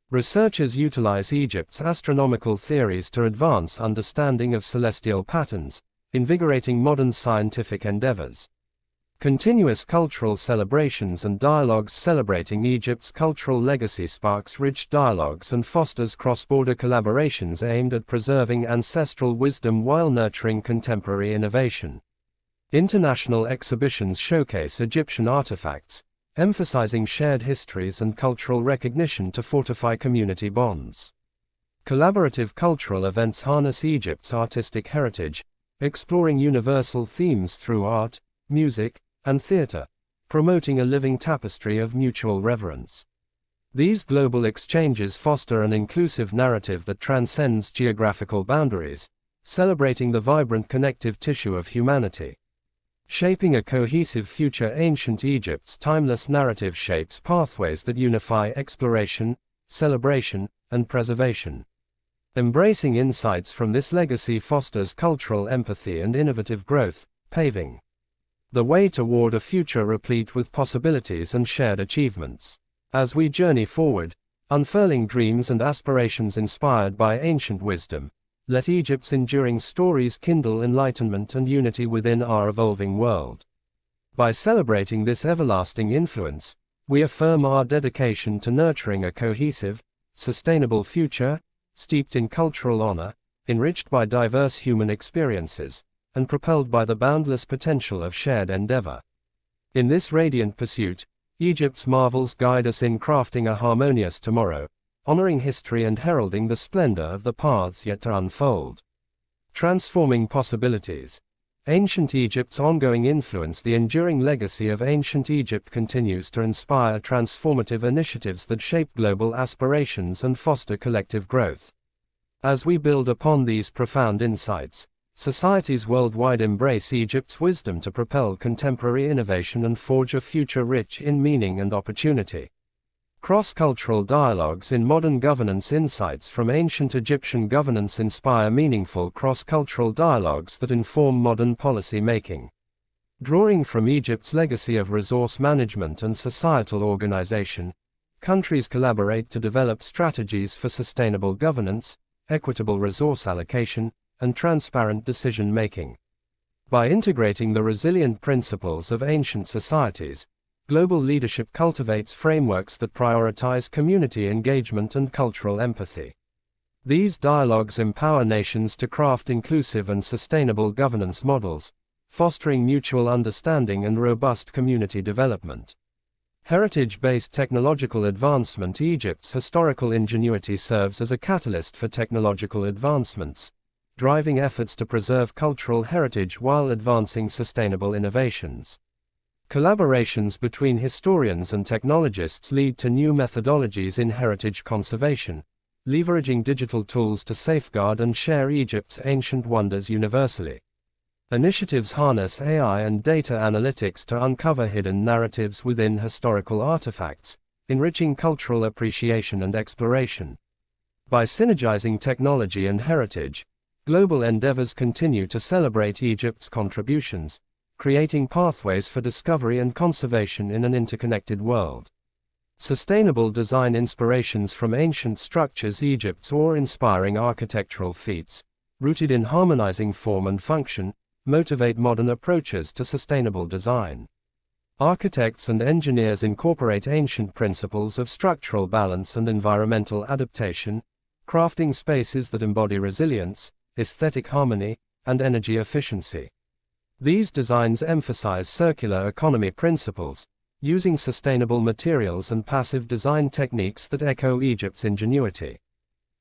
Speaker 1: Researchers utilize Egypt's astronomical theories to advance understanding of celestial patterns, invigorating modern scientific endeavors. Continuous cultural celebrations and dialogues celebrating Egypt's cultural legacy sparks rich dialogues and fosters cross-border collaborations aimed at preserving ancestral wisdom while nurturing contemporary innovation. International exhibitions showcase Egyptian artifacts, emphasizing shared histories and cultural recognition to fortify community bonds. Collaborative cultural events harness Egypt's artistic heritage, exploring universal themes through art, music, and theater, promoting a living tapestry of mutual reverence. These global exchanges foster an inclusive narrative that transcends geographical boundaries, celebrating the vibrant connective tissue of humanity. Shaping a cohesive future. Ancient Egypt's timeless narrative shapes pathways that unify exploration, celebration, and preservation. Embracing insights from this legacy fosters cultural empathy and innovative growth, paving the way toward a future replete with possibilities and shared achievements. As we journey forward, unfurling dreams and aspirations inspired by ancient wisdom, let Egypt's enduring stories kindle enlightenment and unity within our evolving world. By celebrating this everlasting influence, we affirm our dedication to nurturing a cohesive, sustainable future, steeped in cultural honor, enriched by diverse human experiences, and propelled by the boundless potential of shared endeavor. In this radiant pursuit, Egypt's marvels guide us in crafting a harmonious tomorrow, honoring history and heralding the splendor of the paths yet to unfold. Transforming possibilities. Ancient Egypt's ongoing influence. The enduring legacy of ancient Egypt continues to inspire transformative initiatives that shape global aspirations and foster collective growth. As we build upon these profound insights, societies worldwide embrace Egypt's wisdom to propel contemporary innovation and forge a future rich in meaning and opportunity. Cross-cultural dialogues in modern governance. Insights from ancient Egyptian governance inspire meaningful cross-cultural dialogues that inform modern policy making. Drawing from Egypt's legacy of resource management and societal organization, countries collaborate to develop strategies for sustainable governance, equitable resource allocation, and transparent decision-making. By integrating the resilient principles of ancient societies, global leadership cultivates frameworks that prioritize community engagement and cultural empathy. These dialogues empower nations to craft inclusive and sustainable governance models, fostering mutual understanding and robust community development. Heritage-based technological advancement. Egypt's historical ingenuity serves as a catalyst for technological advancements, driving efforts to preserve cultural heritage while advancing sustainable innovations. Collaborations between historians and technologists lead to new methodologies in heritage conservation, leveraging digital tools to safeguard and share Egypt's ancient wonders universally. Initiatives harness AI and data analytics to uncover hidden narratives within historical artifacts, enriching cultural appreciation and exploration. By synergizing technology and heritage, global endeavors continue to celebrate Egypt's contributions, creating pathways for discovery and conservation in an interconnected world. Sustainable design. Inspirations from ancient structures. Egypt's awe-inspiring architectural feats, rooted in harmonizing form and function, motivate modern approaches to sustainable design. Architects and engineers incorporate ancient principles of structural balance and environmental adaptation, crafting spaces that embody resilience, aesthetic harmony, and energy efficiency. These designs emphasize circular economy principles, using sustainable materials and passive design techniques that echo Egypt's ingenuity.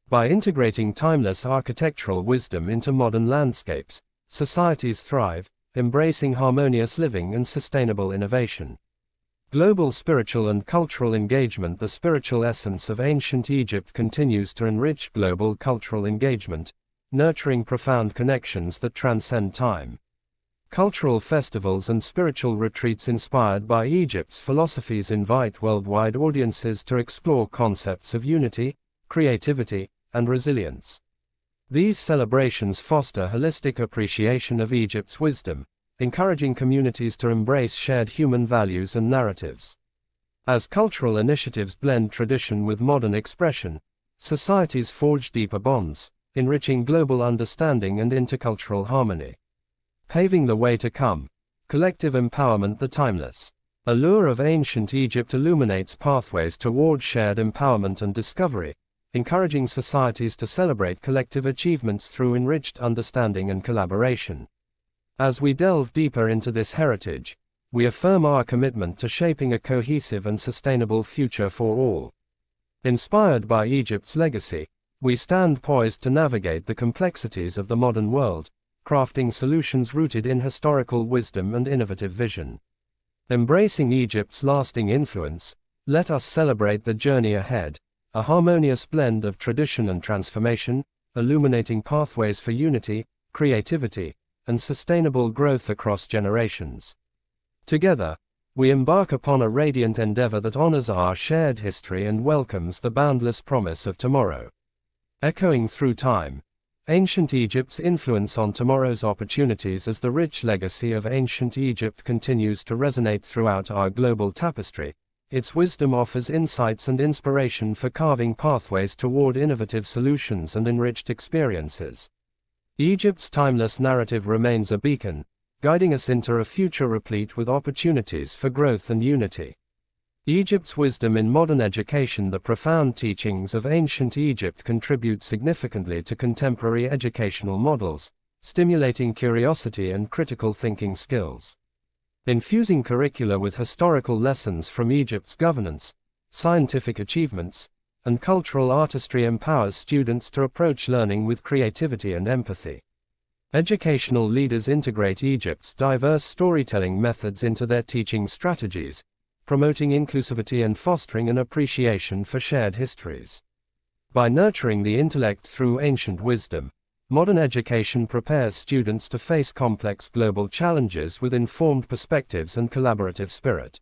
Speaker 1: By integrating timeless architectural wisdom into modern landscapes, societies thrive, embracing harmonious living and sustainable innovation. Global spiritual and cultural engagement. The spiritual essence of ancient Egypt continues to enrich global cultural engagement, nurturing profound connections that transcend time. Cultural festivals and spiritual retreats inspired by Egypt's philosophies invite worldwide audiences to explore concepts of unity, creativity, and resilience. These celebrations foster holistic appreciation of Egypt's wisdom, encouraging communities to embrace shared human values and narratives. As cultural initiatives blend tradition with modern expression, societies forge deeper bonds, enriching global understanding and intercultural harmony. Paving the way to come, collective empowerment. The timeless allure of ancient Egypt illuminates pathways toward shared empowerment and discovery, encouraging societies to celebrate collective achievements through enriched understanding and collaboration. As we delve deeper into this heritage, we affirm our commitment to shaping a cohesive and sustainable future for all. Inspired by Egypt's legacy, we stand poised to navigate the complexities of the modern world, crafting solutions rooted in historical wisdom and innovative vision. Embracing Egypt's lasting influence, let us celebrate the journey ahead, a harmonious blend of tradition and transformation, illuminating pathways for unity, creativity, and sustainable growth across generations. Together, we embark upon a radiant endeavor that honors our shared history and welcomes the boundless promise of tomorrow. Echoing through time, ancient Egypt's influence on tomorrow's opportunities. As the rich legacy of ancient Egypt continues to resonate throughout our global tapestry, its wisdom offers insights and inspiration for carving pathways toward innovative solutions and enriched experiences. Egypt's timeless narrative remains a beacon, guiding us into a future replete with opportunities for growth and unity. Egypt's wisdom in modern education. The profound teachings of ancient Egypt contribute significantly to contemporary educational models, stimulating curiosity and critical thinking skills. Infusing curricula with historical lessons from Egypt's governance, scientific achievements, and cultural artistry empowers students to approach learning with creativity and empathy. Educational leaders integrate Egypt's diverse storytelling methods into their teaching strategies, promoting inclusivity and fostering an appreciation for shared histories. By nurturing the intellect through ancient wisdom, modern education prepares students to face complex global challenges with informed perspectives and collaborative spirit.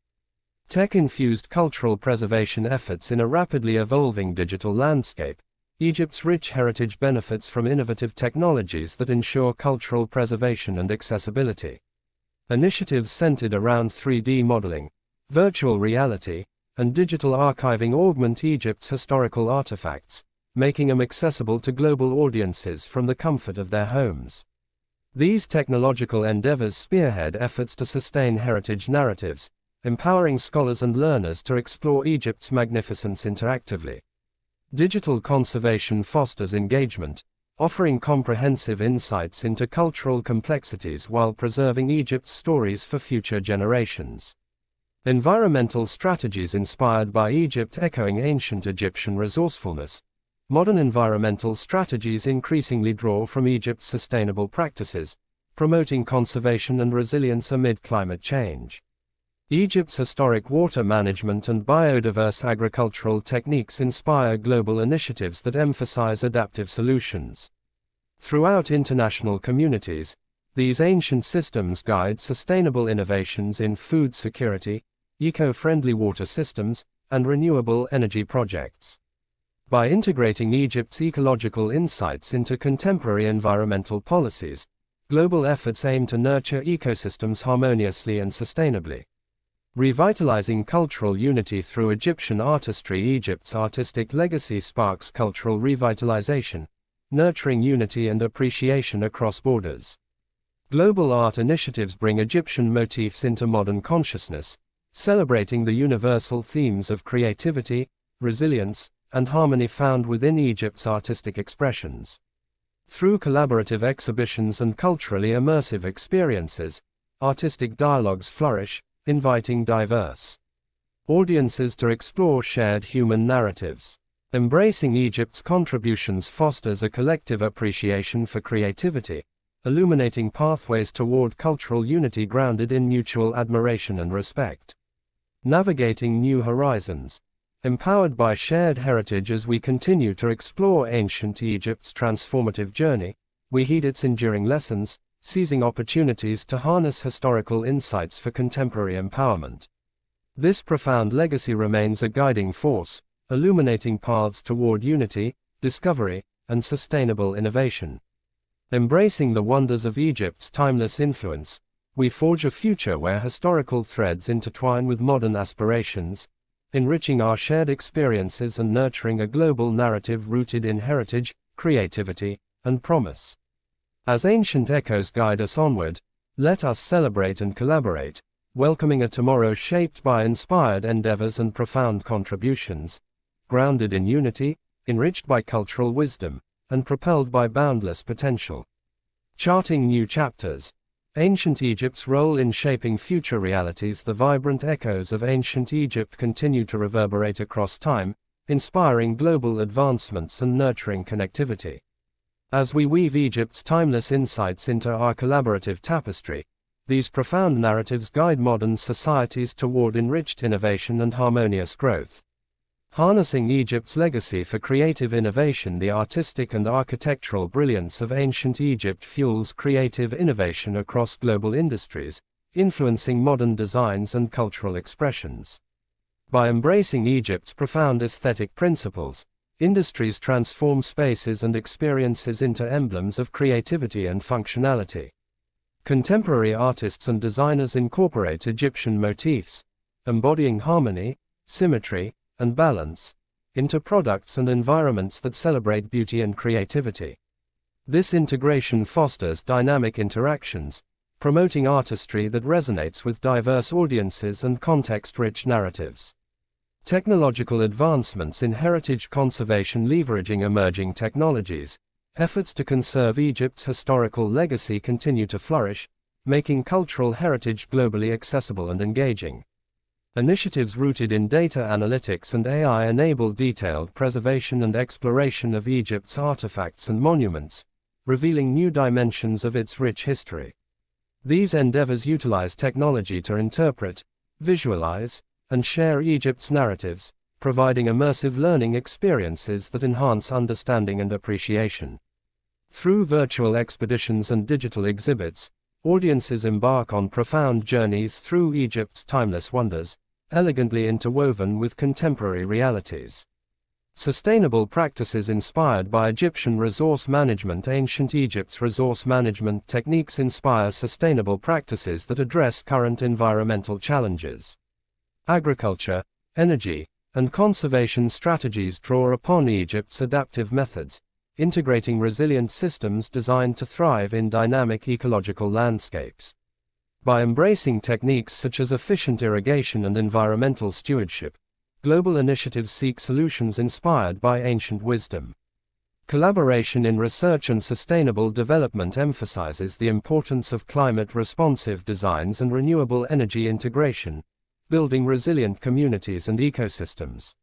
Speaker 1: Tech-infused cultural preservation efforts. In a rapidly evolving digital landscape, Egypt's rich heritage benefits from innovative technologies that ensure cultural preservation and accessibility. Initiatives centered around 3D modeling, virtual reality, and digital archiving augment Egypt's historical artifacts, making them accessible to global audiences from the comfort of their homes. These technological endeavors spearhead efforts to sustain heritage narratives, empowering scholars and learners to explore Egypt's magnificence interactively. Digital conservation fosters engagement, offering comprehensive insights into cultural complexities while preserving Egypt's stories for future generations. Environmental strategies inspired by Egypt. Echoing ancient Egyptian resourcefulness, modern environmental strategies increasingly draw from Egypt's sustainable practices, promoting conservation and resilience amid climate change. Egypt's historic water management and biodiverse agricultural techniques inspire global initiatives that emphasize adaptive solutions. Throughout international communities, these ancient systems guide sustainable innovations in food security, eco-friendly water systems, and renewable energy projects. By integrating Egypt's ecological insights into contemporary environmental policies, global efforts aim to nurture ecosystems harmoniously and sustainably. Revitalizing cultural unity through Egyptian artistry. Egypt's artistic legacy sparks cultural revitalization, nurturing unity and appreciation across borders. Global art initiatives bring Egyptian motifs into modern consciousness, celebrating the universal themes of creativity, resilience, and harmony found within Egypt's artistic expressions. Through collaborative exhibitions and culturally immersive experiences, artistic dialogues flourish, inviting diverse audiences to explore shared human narratives. Embracing Egypt's contributions fosters a collective appreciation for creativity, illuminating pathways toward cultural unity grounded in mutual admiration and respect. Navigating new horizons. Empowered by shared heritage as we continue to explore ancient Egypt's transformative journey, we heed its enduring lessons, seizing opportunities to harness historical insights for contemporary empowerment. This profound legacy remains a guiding force, illuminating paths toward unity, discovery, and sustainable innovation. Embracing the wonders of Egypt's timeless influence, we forge a future where historical threads intertwine with modern aspirations, enriching our shared experiences and nurturing a global narrative rooted in heritage, creativity, and promise. As ancient echoes guide us onward, let us celebrate and collaborate, welcoming a tomorrow shaped by inspired endeavors and profound contributions, grounded in unity, enriched by cultural wisdom, and propelled by boundless potential. Charting new chapters. Ancient Egypt's role in shaping future realities. The vibrant echoes of ancient Egypt continue to reverberate across time, inspiring global advancements and nurturing connectivity. As we weave Egypt's timeless insights into our collaborative tapestry, these profound narratives guide modern societies toward enriched innovation and harmonious growth. Harnessing Egypt's legacy for creative innovation. The artistic and architectural brilliance of ancient Egypt fuels creative innovation across global industries, influencing modern designs and cultural expressions. By embracing Egypt's profound aesthetic principles, industries transform spaces and experiences into emblems of creativity and functionality. Contemporary artists and designers incorporate Egyptian motifs, embodying harmony, symmetry, and balance, into products and environments that celebrate beauty and creativity. This integration fosters dynamic interactions, promoting artistry that resonates with diverse audiences and context-rich narratives. Technological advancements in heritage conservation. Leveraging emerging technologies, efforts to conserve Egypt's historical legacy continue to flourish, making cultural heritage globally accessible and engaging. Initiatives rooted in data analytics and AI enable detailed preservation and exploration of Egypt's artifacts and monuments, revealing new dimensions of its rich history. These endeavors utilize technology to interpret, visualize, and share Egypt's narratives, providing immersive learning experiences that enhance understanding and appreciation. Through virtual expeditions and digital exhibits, audiences embark on profound journeys through Egypt's timeless wonders, elegantly interwoven with contemporary realities. Sustainable practices inspired by Egyptian resource management. Ancient Egypt's resource management techniques inspire sustainable practices that address current environmental challenges. Agriculture, energy, and conservation strategies draw upon Egypt's adaptive methods, integrating resilient systems designed to thrive in dynamic ecological landscapes. By embracing techniques such as efficient irrigation and environmental stewardship, global initiatives seek solutions inspired by ancient wisdom. Collaboration in research and sustainable development emphasizes the importance of climate-responsive designs and renewable energy integration, building resilient communities and ecosystems.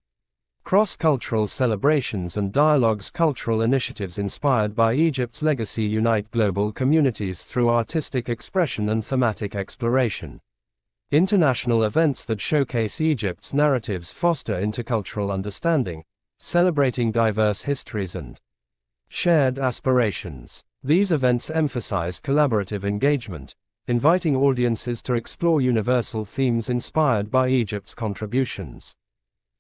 Speaker 1: Cross-cultural celebrations and dialogues. Cultural initiatives inspired by Egypt's legacy unite global communities through artistic expression and thematic exploration. International events that showcase Egypt's narratives foster intercultural understanding, celebrating diverse histories and shared aspirations. These events emphasize collaborative engagement, inviting audiences to explore universal themes inspired by Egypt's contributions.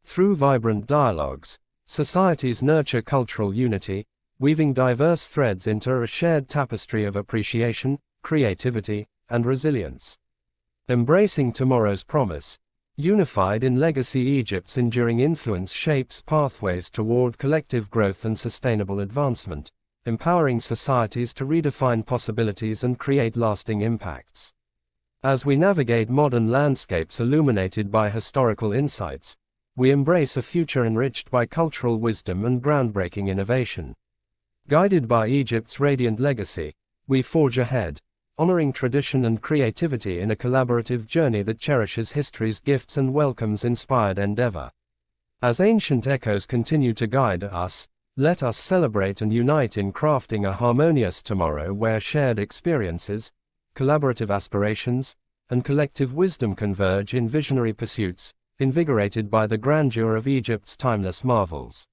Speaker 1: Through vibrant dialogues, societies nurture cultural unity, weaving diverse threads into a shared tapestry of appreciation, creativity, and resilience. Embracing tomorrow's promise, unified in legacy. Egypt's enduring influence shapes pathways toward collective growth and sustainable advancement, empowering societies to redefine possibilities and create lasting impacts. As we navigate modern landscapes illuminated by historical insights, we embrace a future enriched by cultural wisdom and groundbreaking innovation. Guided by Egypt's radiant legacy, we forge ahead, honoring tradition and creativity in a collaborative journey that cherishes history's gifts and welcomes inspired endeavor. As ancient echoes continue to guide us, let us celebrate and unite in crafting a harmonious tomorrow where shared experiences, collaborative aspirations, and collective wisdom converge in visionary pursuits, invigorated by the grandeur of Egypt's timeless marvels.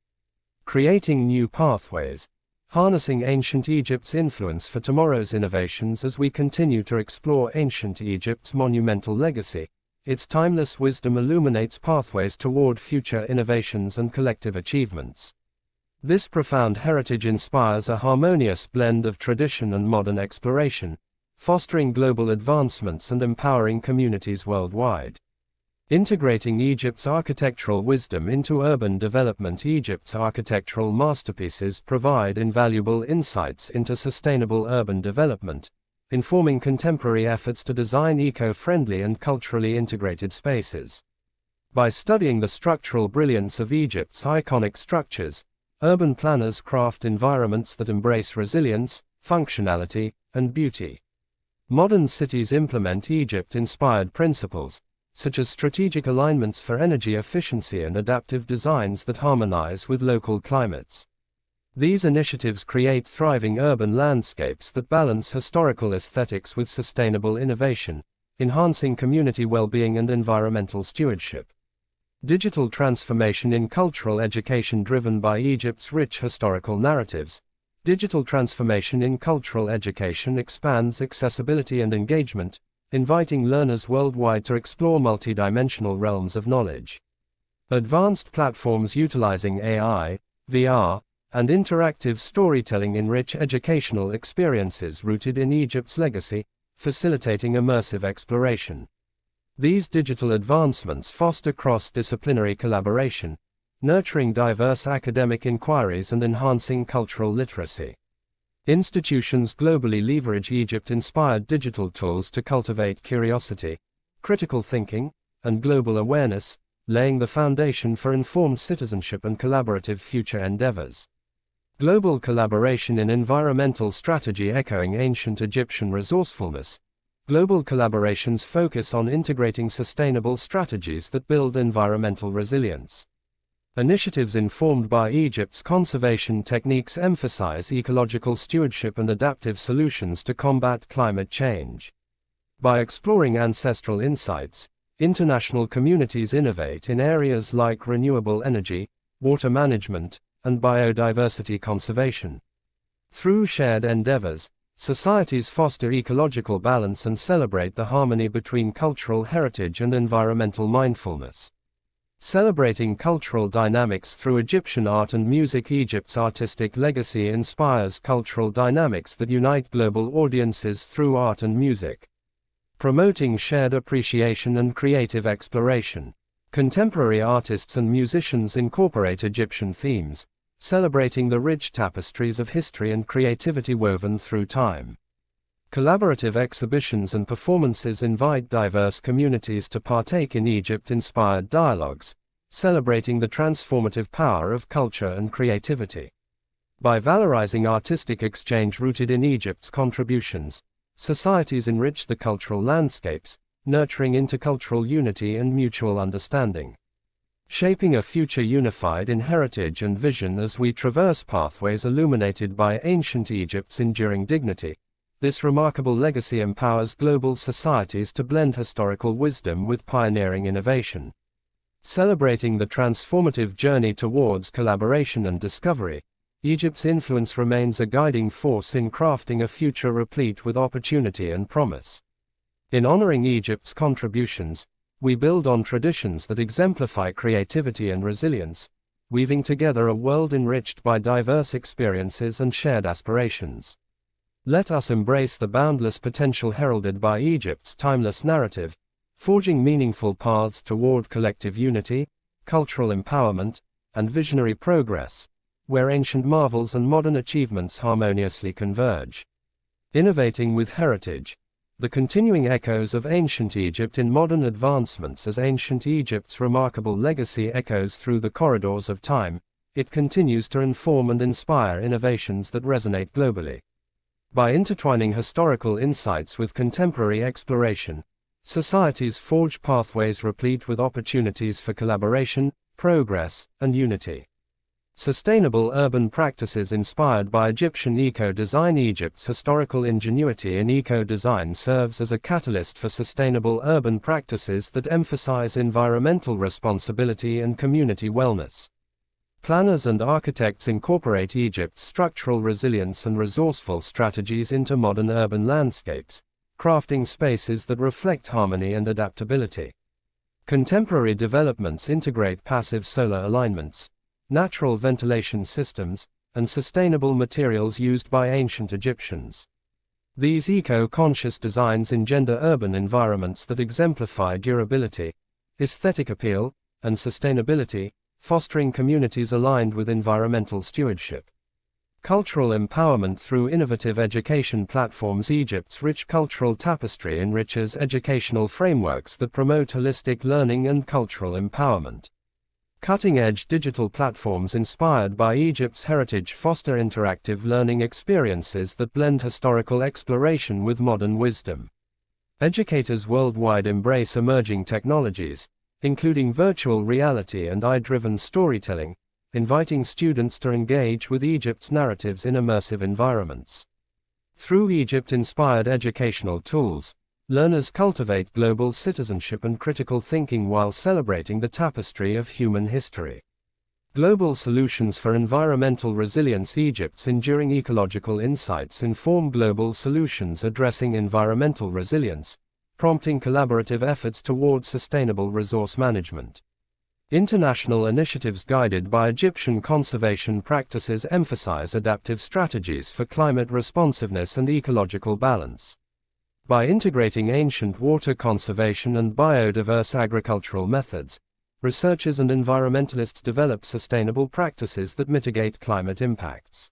Speaker 1: Creating new pathways, harnessing ancient Egypt's influence for tomorrow's innovations. As we continue to explore ancient Egypt's monumental legacy, its timeless wisdom illuminates pathways toward future innovations and collective achievements. This profound heritage inspires a harmonious blend of tradition and modern exploration, fostering global advancements and empowering communities worldwide. Integrating Egypt's architectural wisdom into urban development. Egypt's architectural masterpieces provide invaluable insights into sustainable urban development, informing contemporary efforts to design eco-friendly and culturally integrated spaces. By studying the structural brilliance of Egypt's iconic structures, urban planners craft environments that embrace resilience, functionality, and beauty. Modern cities implement Egypt-inspired principles, such as strategic alignments for energy efficiency and adaptive designs that harmonize with local climates. These initiatives create thriving urban landscapes that balance historical aesthetics with sustainable innovation, enhancing community well-being and environmental stewardship. Digital transformation in cultural education. Driven by Egypt's rich historical narratives, digital transformation in cultural education expands accessibility and engagement, inviting learners worldwide to explore multidimensional realms of knowledge. Advanced platforms utilizing AI, VR, and interactive storytelling enrich educational experiences rooted in Egypt's legacy, facilitating immersive exploration. These digital advancements foster cross-disciplinary collaboration, nurturing diverse academic inquiries and enhancing cultural literacy. Institutions globally leverage Egypt-inspired digital tools to cultivate curiosity, critical thinking, and global awareness, laying the foundation for informed citizenship and collaborative future endeavors. Global collaboration in environmental strategy. Echoing ancient Egyptian resourcefulness, global collaborations focus on integrating sustainable strategies that build environmental resilience. Initiatives informed by Egypt's conservation techniques emphasize ecological stewardship and adaptive solutions to combat climate change. By exploring ancestral insights, international communities innovate in areas like renewable energy, water management, and biodiversity conservation. Through shared endeavors, societies foster ecological balance and celebrate the harmony between cultural heritage and environmental mindfulness. Celebrating cultural dynamics through Egyptian art and music. Egypt's artistic legacy inspires cultural dynamics that unite global audiences through art and music. Promoting shared appreciation and creative exploration. Contemporary artists and musicians incorporate Egyptian themes, celebrating the rich tapestries of history and creativity woven through time. Collaborative exhibitions and performances invite diverse communities to partake in Egypt-inspired dialogues, celebrating the transformative power of culture and creativity. By valorizing artistic exchange rooted in Egypt's contributions, societies enrich the cultural landscapes, nurturing intercultural unity and mutual understanding. Shaping a future unified in heritage and vision. As we traverse pathways illuminated by ancient Egypt's enduring dignity, this remarkable legacy empowers global societies to blend historical wisdom with pioneering innovation. Celebrating the transformative journey towards collaboration and discovery, Egypt's influence remains a guiding force in crafting a future replete with opportunity and promise. In honoring Egypt's contributions, we build on traditions that exemplify creativity and resilience, weaving together a world enriched by diverse experiences and shared aspirations. Let us embrace the boundless potential heralded by Egypt's timeless narrative, forging meaningful paths toward collective unity, cultural empowerment, and visionary progress, where ancient marvels and modern achievements harmoniously converge. Innovating with heritage, the continuing echoes of ancient Egypt in modern advancements. As ancient Egypt's remarkable legacy echoes through the corridors of time, it continues to inform and inspire innovations that resonate globally. By intertwining historical insights with contemporary exploration, societies forge pathways replete with opportunities for collaboration, progress, and unity. Sustainable urban practices inspired by Egyptian eco-design. Egypt's historical ingenuity in eco-design serves as a catalyst for sustainable urban practices that emphasize environmental responsibility and community wellness. Planners and architects incorporate Egypt's structural resilience and resourceful strategies into modern urban landscapes, crafting spaces that reflect harmony and adaptability. Contemporary developments integrate passive solar alignments, natural ventilation systems, and sustainable materials used by ancient Egyptians. These eco-conscious designs engender urban environments that exemplify durability, aesthetic appeal, and sustainability, fostering communities aligned with environmental stewardship. Cultural empowerment through innovative education platforms. Egypt's rich cultural tapestry enriches educational frameworks that promote holistic learning and cultural empowerment. Cutting-edge digital platforms inspired by Egypt's heritage foster interactive learning experiences that blend historical exploration with modern wisdom. Educators worldwide embrace emerging technologies, including virtual reality and AI-driven storytelling, inviting students to engage with Egypt's narratives in immersive environments. Through Egypt-inspired educational tools, learners cultivate global citizenship and critical thinking while celebrating the tapestry of human history. Global solutions for environmental resilience. Egypt's enduring ecological insights inform global solutions addressing environmental resilience, prompting collaborative efforts toward sustainable resource management. International initiatives guided by Egyptian conservation practices emphasize adaptive strategies for climate responsiveness and ecological balance. By integrating ancient water conservation and biodiverse agricultural methods, researchers and environmentalists develop sustainable practices that mitigate climate impacts.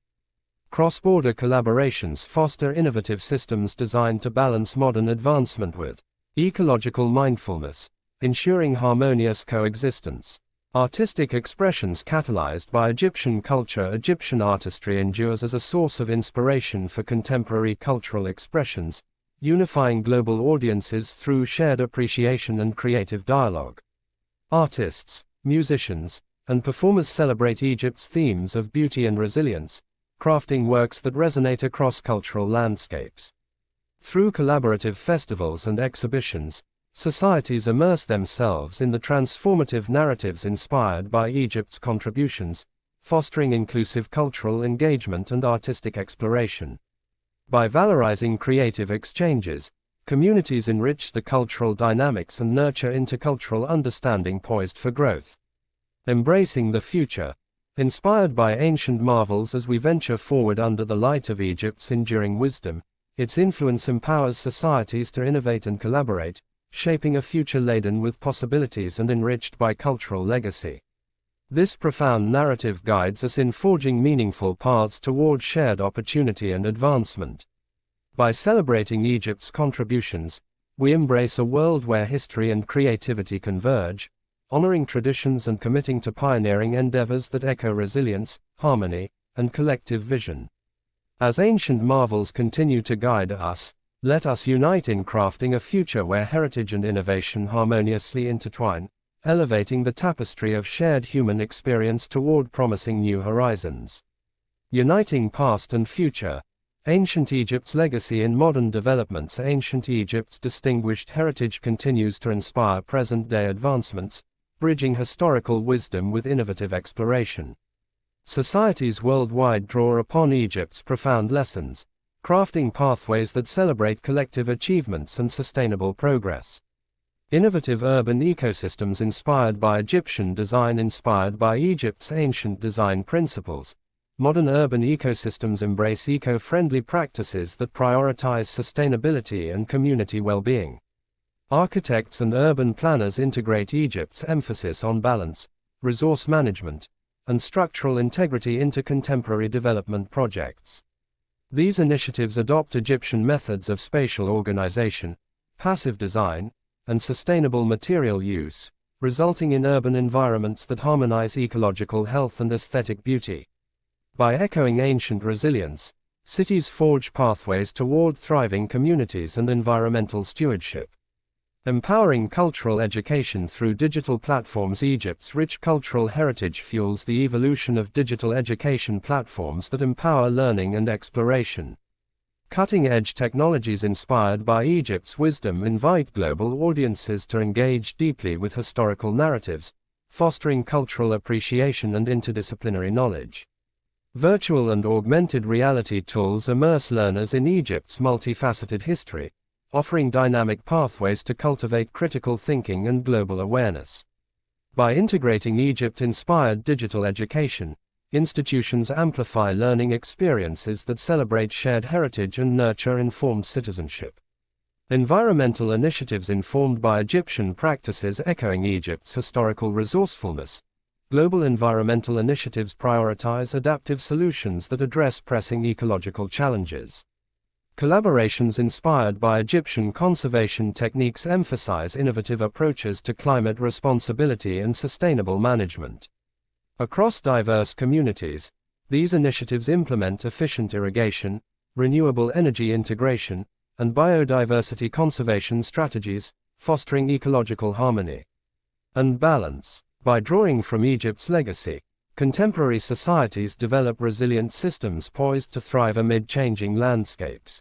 Speaker 1: Cross-border collaborations foster innovative systems designed to balance modern advancement with ecological mindfulness, ensuring harmonious coexistence. Artistic expressions catalyzed by Egyptian culture. Egyptian artistry endures as a source of inspiration for contemporary cultural expressions, unifying global audiences through shared appreciation and creative dialogue. Artists, musicians, and performers celebrate Egypt's themes of beauty and resilience, crafting works that resonate across cultural landscapes. Through collaborative festivals and exhibitions, societies immerse themselves in the transformative narratives inspired by Egypt's contributions, fostering inclusive cultural engagement and artistic exploration. By valorizing creative exchanges, communities enrich the cultural dynamics and nurture intercultural understanding poised for growth. Embracing the future, inspired by ancient marvels. As we venture forward under the light of Egypt's enduring wisdom, its influence empowers societies to innovate and collaborate, shaping a future laden with possibilities and enriched by cultural legacy. This profound narrative guides us in forging meaningful paths toward shared opportunity and advancement. By celebrating Egypt's contributions, we embrace a world where history and creativity converge, honoring traditions and committing to pioneering endeavors that echo resilience, harmony, and collective vision. As ancient marvels continue to guide us, let us unite in crafting a future where heritage and innovation harmoniously intertwine, elevating the tapestry of shared human experience toward promising new horizons. Uniting past and future, ancient Egypt's legacy in modern developments. Ancient Egypt's distinguished heritage continues to inspire present-day advancements, bridging historical wisdom with innovative exploration. Societies worldwide draw upon Egypt's profound lessons, crafting pathways that celebrate collective achievements and sustainable progress. Innovative urban ecosystems inspired by Egyptian design. Inspired by Egypt's ancient design principles, modern urban ecosystems embrace eco-friendly practices that prioritize sustainability and community well-being. Architects and urban planners integrate Egypt's emphasis on balance, resource management, and structural integrity into contemporary development projects. These initiatives adopt Egyptian methods of spatial organization, passive design, and sustainable material use, resulting in urban environments that harmonize ecological health and aesthetic beauty. By echoing ancient resilience, cities forge pathways toward thriving communities and environmental stewardship. Empowering cultural education through digital platforms. Egypt's rich cultural heritage fuels the evolution of digital education platforms that empower learning and exploration. Cutting-edge technologies inspired by Egypt's wisdom invite global audiences to engage deeply with historical narratives, fostering cultural appreciation and interdisciplinary knowledge. Virtual and augmented reality tools immerse learners in Egypt's multifaceted history, offering dynamic pathways to cultivate critical thinking and global awareness. By integrating Egypt-inspired digital education, institutions amplify learning experiences that celebrate shared heritage and nurture informed citizenship. Environmental initiatives informed by Egyptian practices. Echoing Egypt's historical resourcefulness, global environmental initiatives prioritize adaptive solutions that address pressing ecological challenges. Collaborations inspired by Egyptian conservation techniques emphasize innovative approaches to climate responsibility and sustainable management. Across diverse communities, these initiatives implement efficient irrigation, renewable energy integration, and biodiversity conservation strategies, fostering ecological harmony and balance. By drawing from Egypt's legacy, contemporary societies develop resilient systems poised to thrive amid changing landscapes.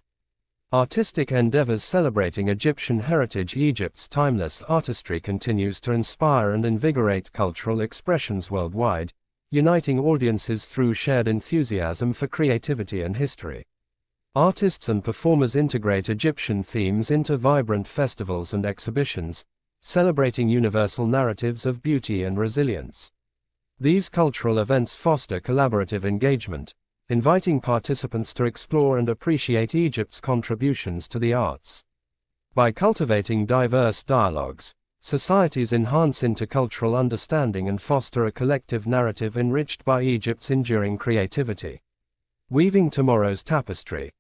Speaker 1: Artistic endeavors celebrating Egyptian heritage. Egypt's timeless artistry continues to inspire and invigorate cultural expressions worldwide, uniting audiences through shared enthusiasm for creativity and history. Artists and performers integrate Egyptian themes into vibrant festivals and exhibitions, celebrating universal narratives of beauty and resilience. These cultural events foster collaborative engagement, inviting participants to explore and appreciate Egypt's contributions to the arts. By cultivating diverse dialogues, societies enhance intercultural understanding and foster a collective narrative enriched by Egypt's enduring creativity. Weaving tomorrow's tapestry,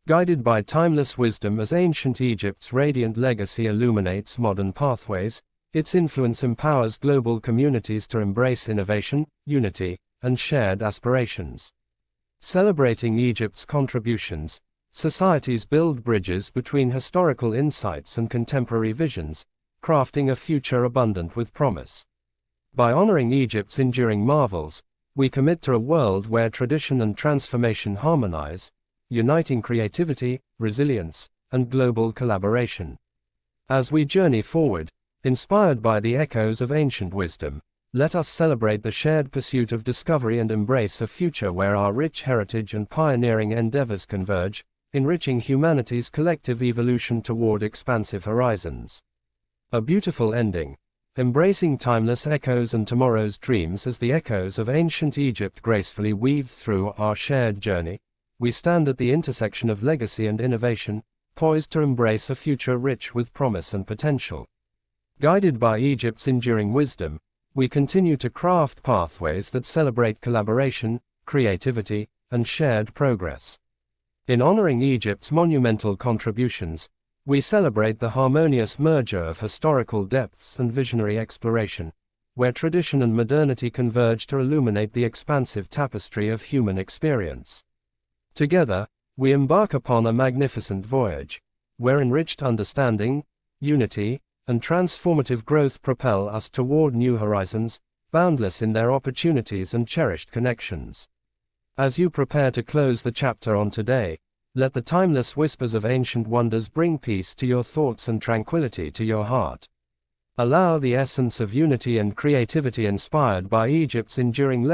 Speaker 1: guided by timeless wisdom as ancient Egypt's radiant legacy illuminates modern pathways, its influence empowers global communities to embrace innovation, unity, and shared aspirations. Celebrating Egypt's contributions, societies build bridges between historical insights and contemporary visions, crafting a future abundant with promise. By honoring Egypt's enduring marvels, we commit to a world where tradition and transformation harmonize, uniting creativity, resilience, and global collaboration. As we journey forward, inspired by the echoes of ancient wisdom, let us celebrate the shared pursuit of discovery and embrace a future where our rich heritage and pioneering endeavors converge, enriching humanity's collective evolution toward expansive horizons. A beautiful ending, embracing timeless echoes and tomorrow's dreams as the echoes of ancient Egypt gracefully weave through our shared journey. We stand at the intersection of legacy and innovation, poised to embrace a future rich with promise and potential. Guided by Egypt's enduring wisdom, we continue to craft pathways that celebrate collaboration, creativity, and shared progress. In honoring Egypt's monumental contributions, we celebrate the harmonious merger of historical depths and visionary exploration, where tradition and modernity converge to illuminate the expansive tapestry of human experience. Together, we embark upon a magnificent voyage, where enriched understanding, unity, and transformative growth propel us toward new horizons, boundless in their opportunities and cherished connections. As you prepare to close the chapter on today, let the timeless whispers of ancient wonders bring peace to your thoughts and tranquility to your heart. Allow the essence of unity and creativity inspired by Egypt's enduring legacy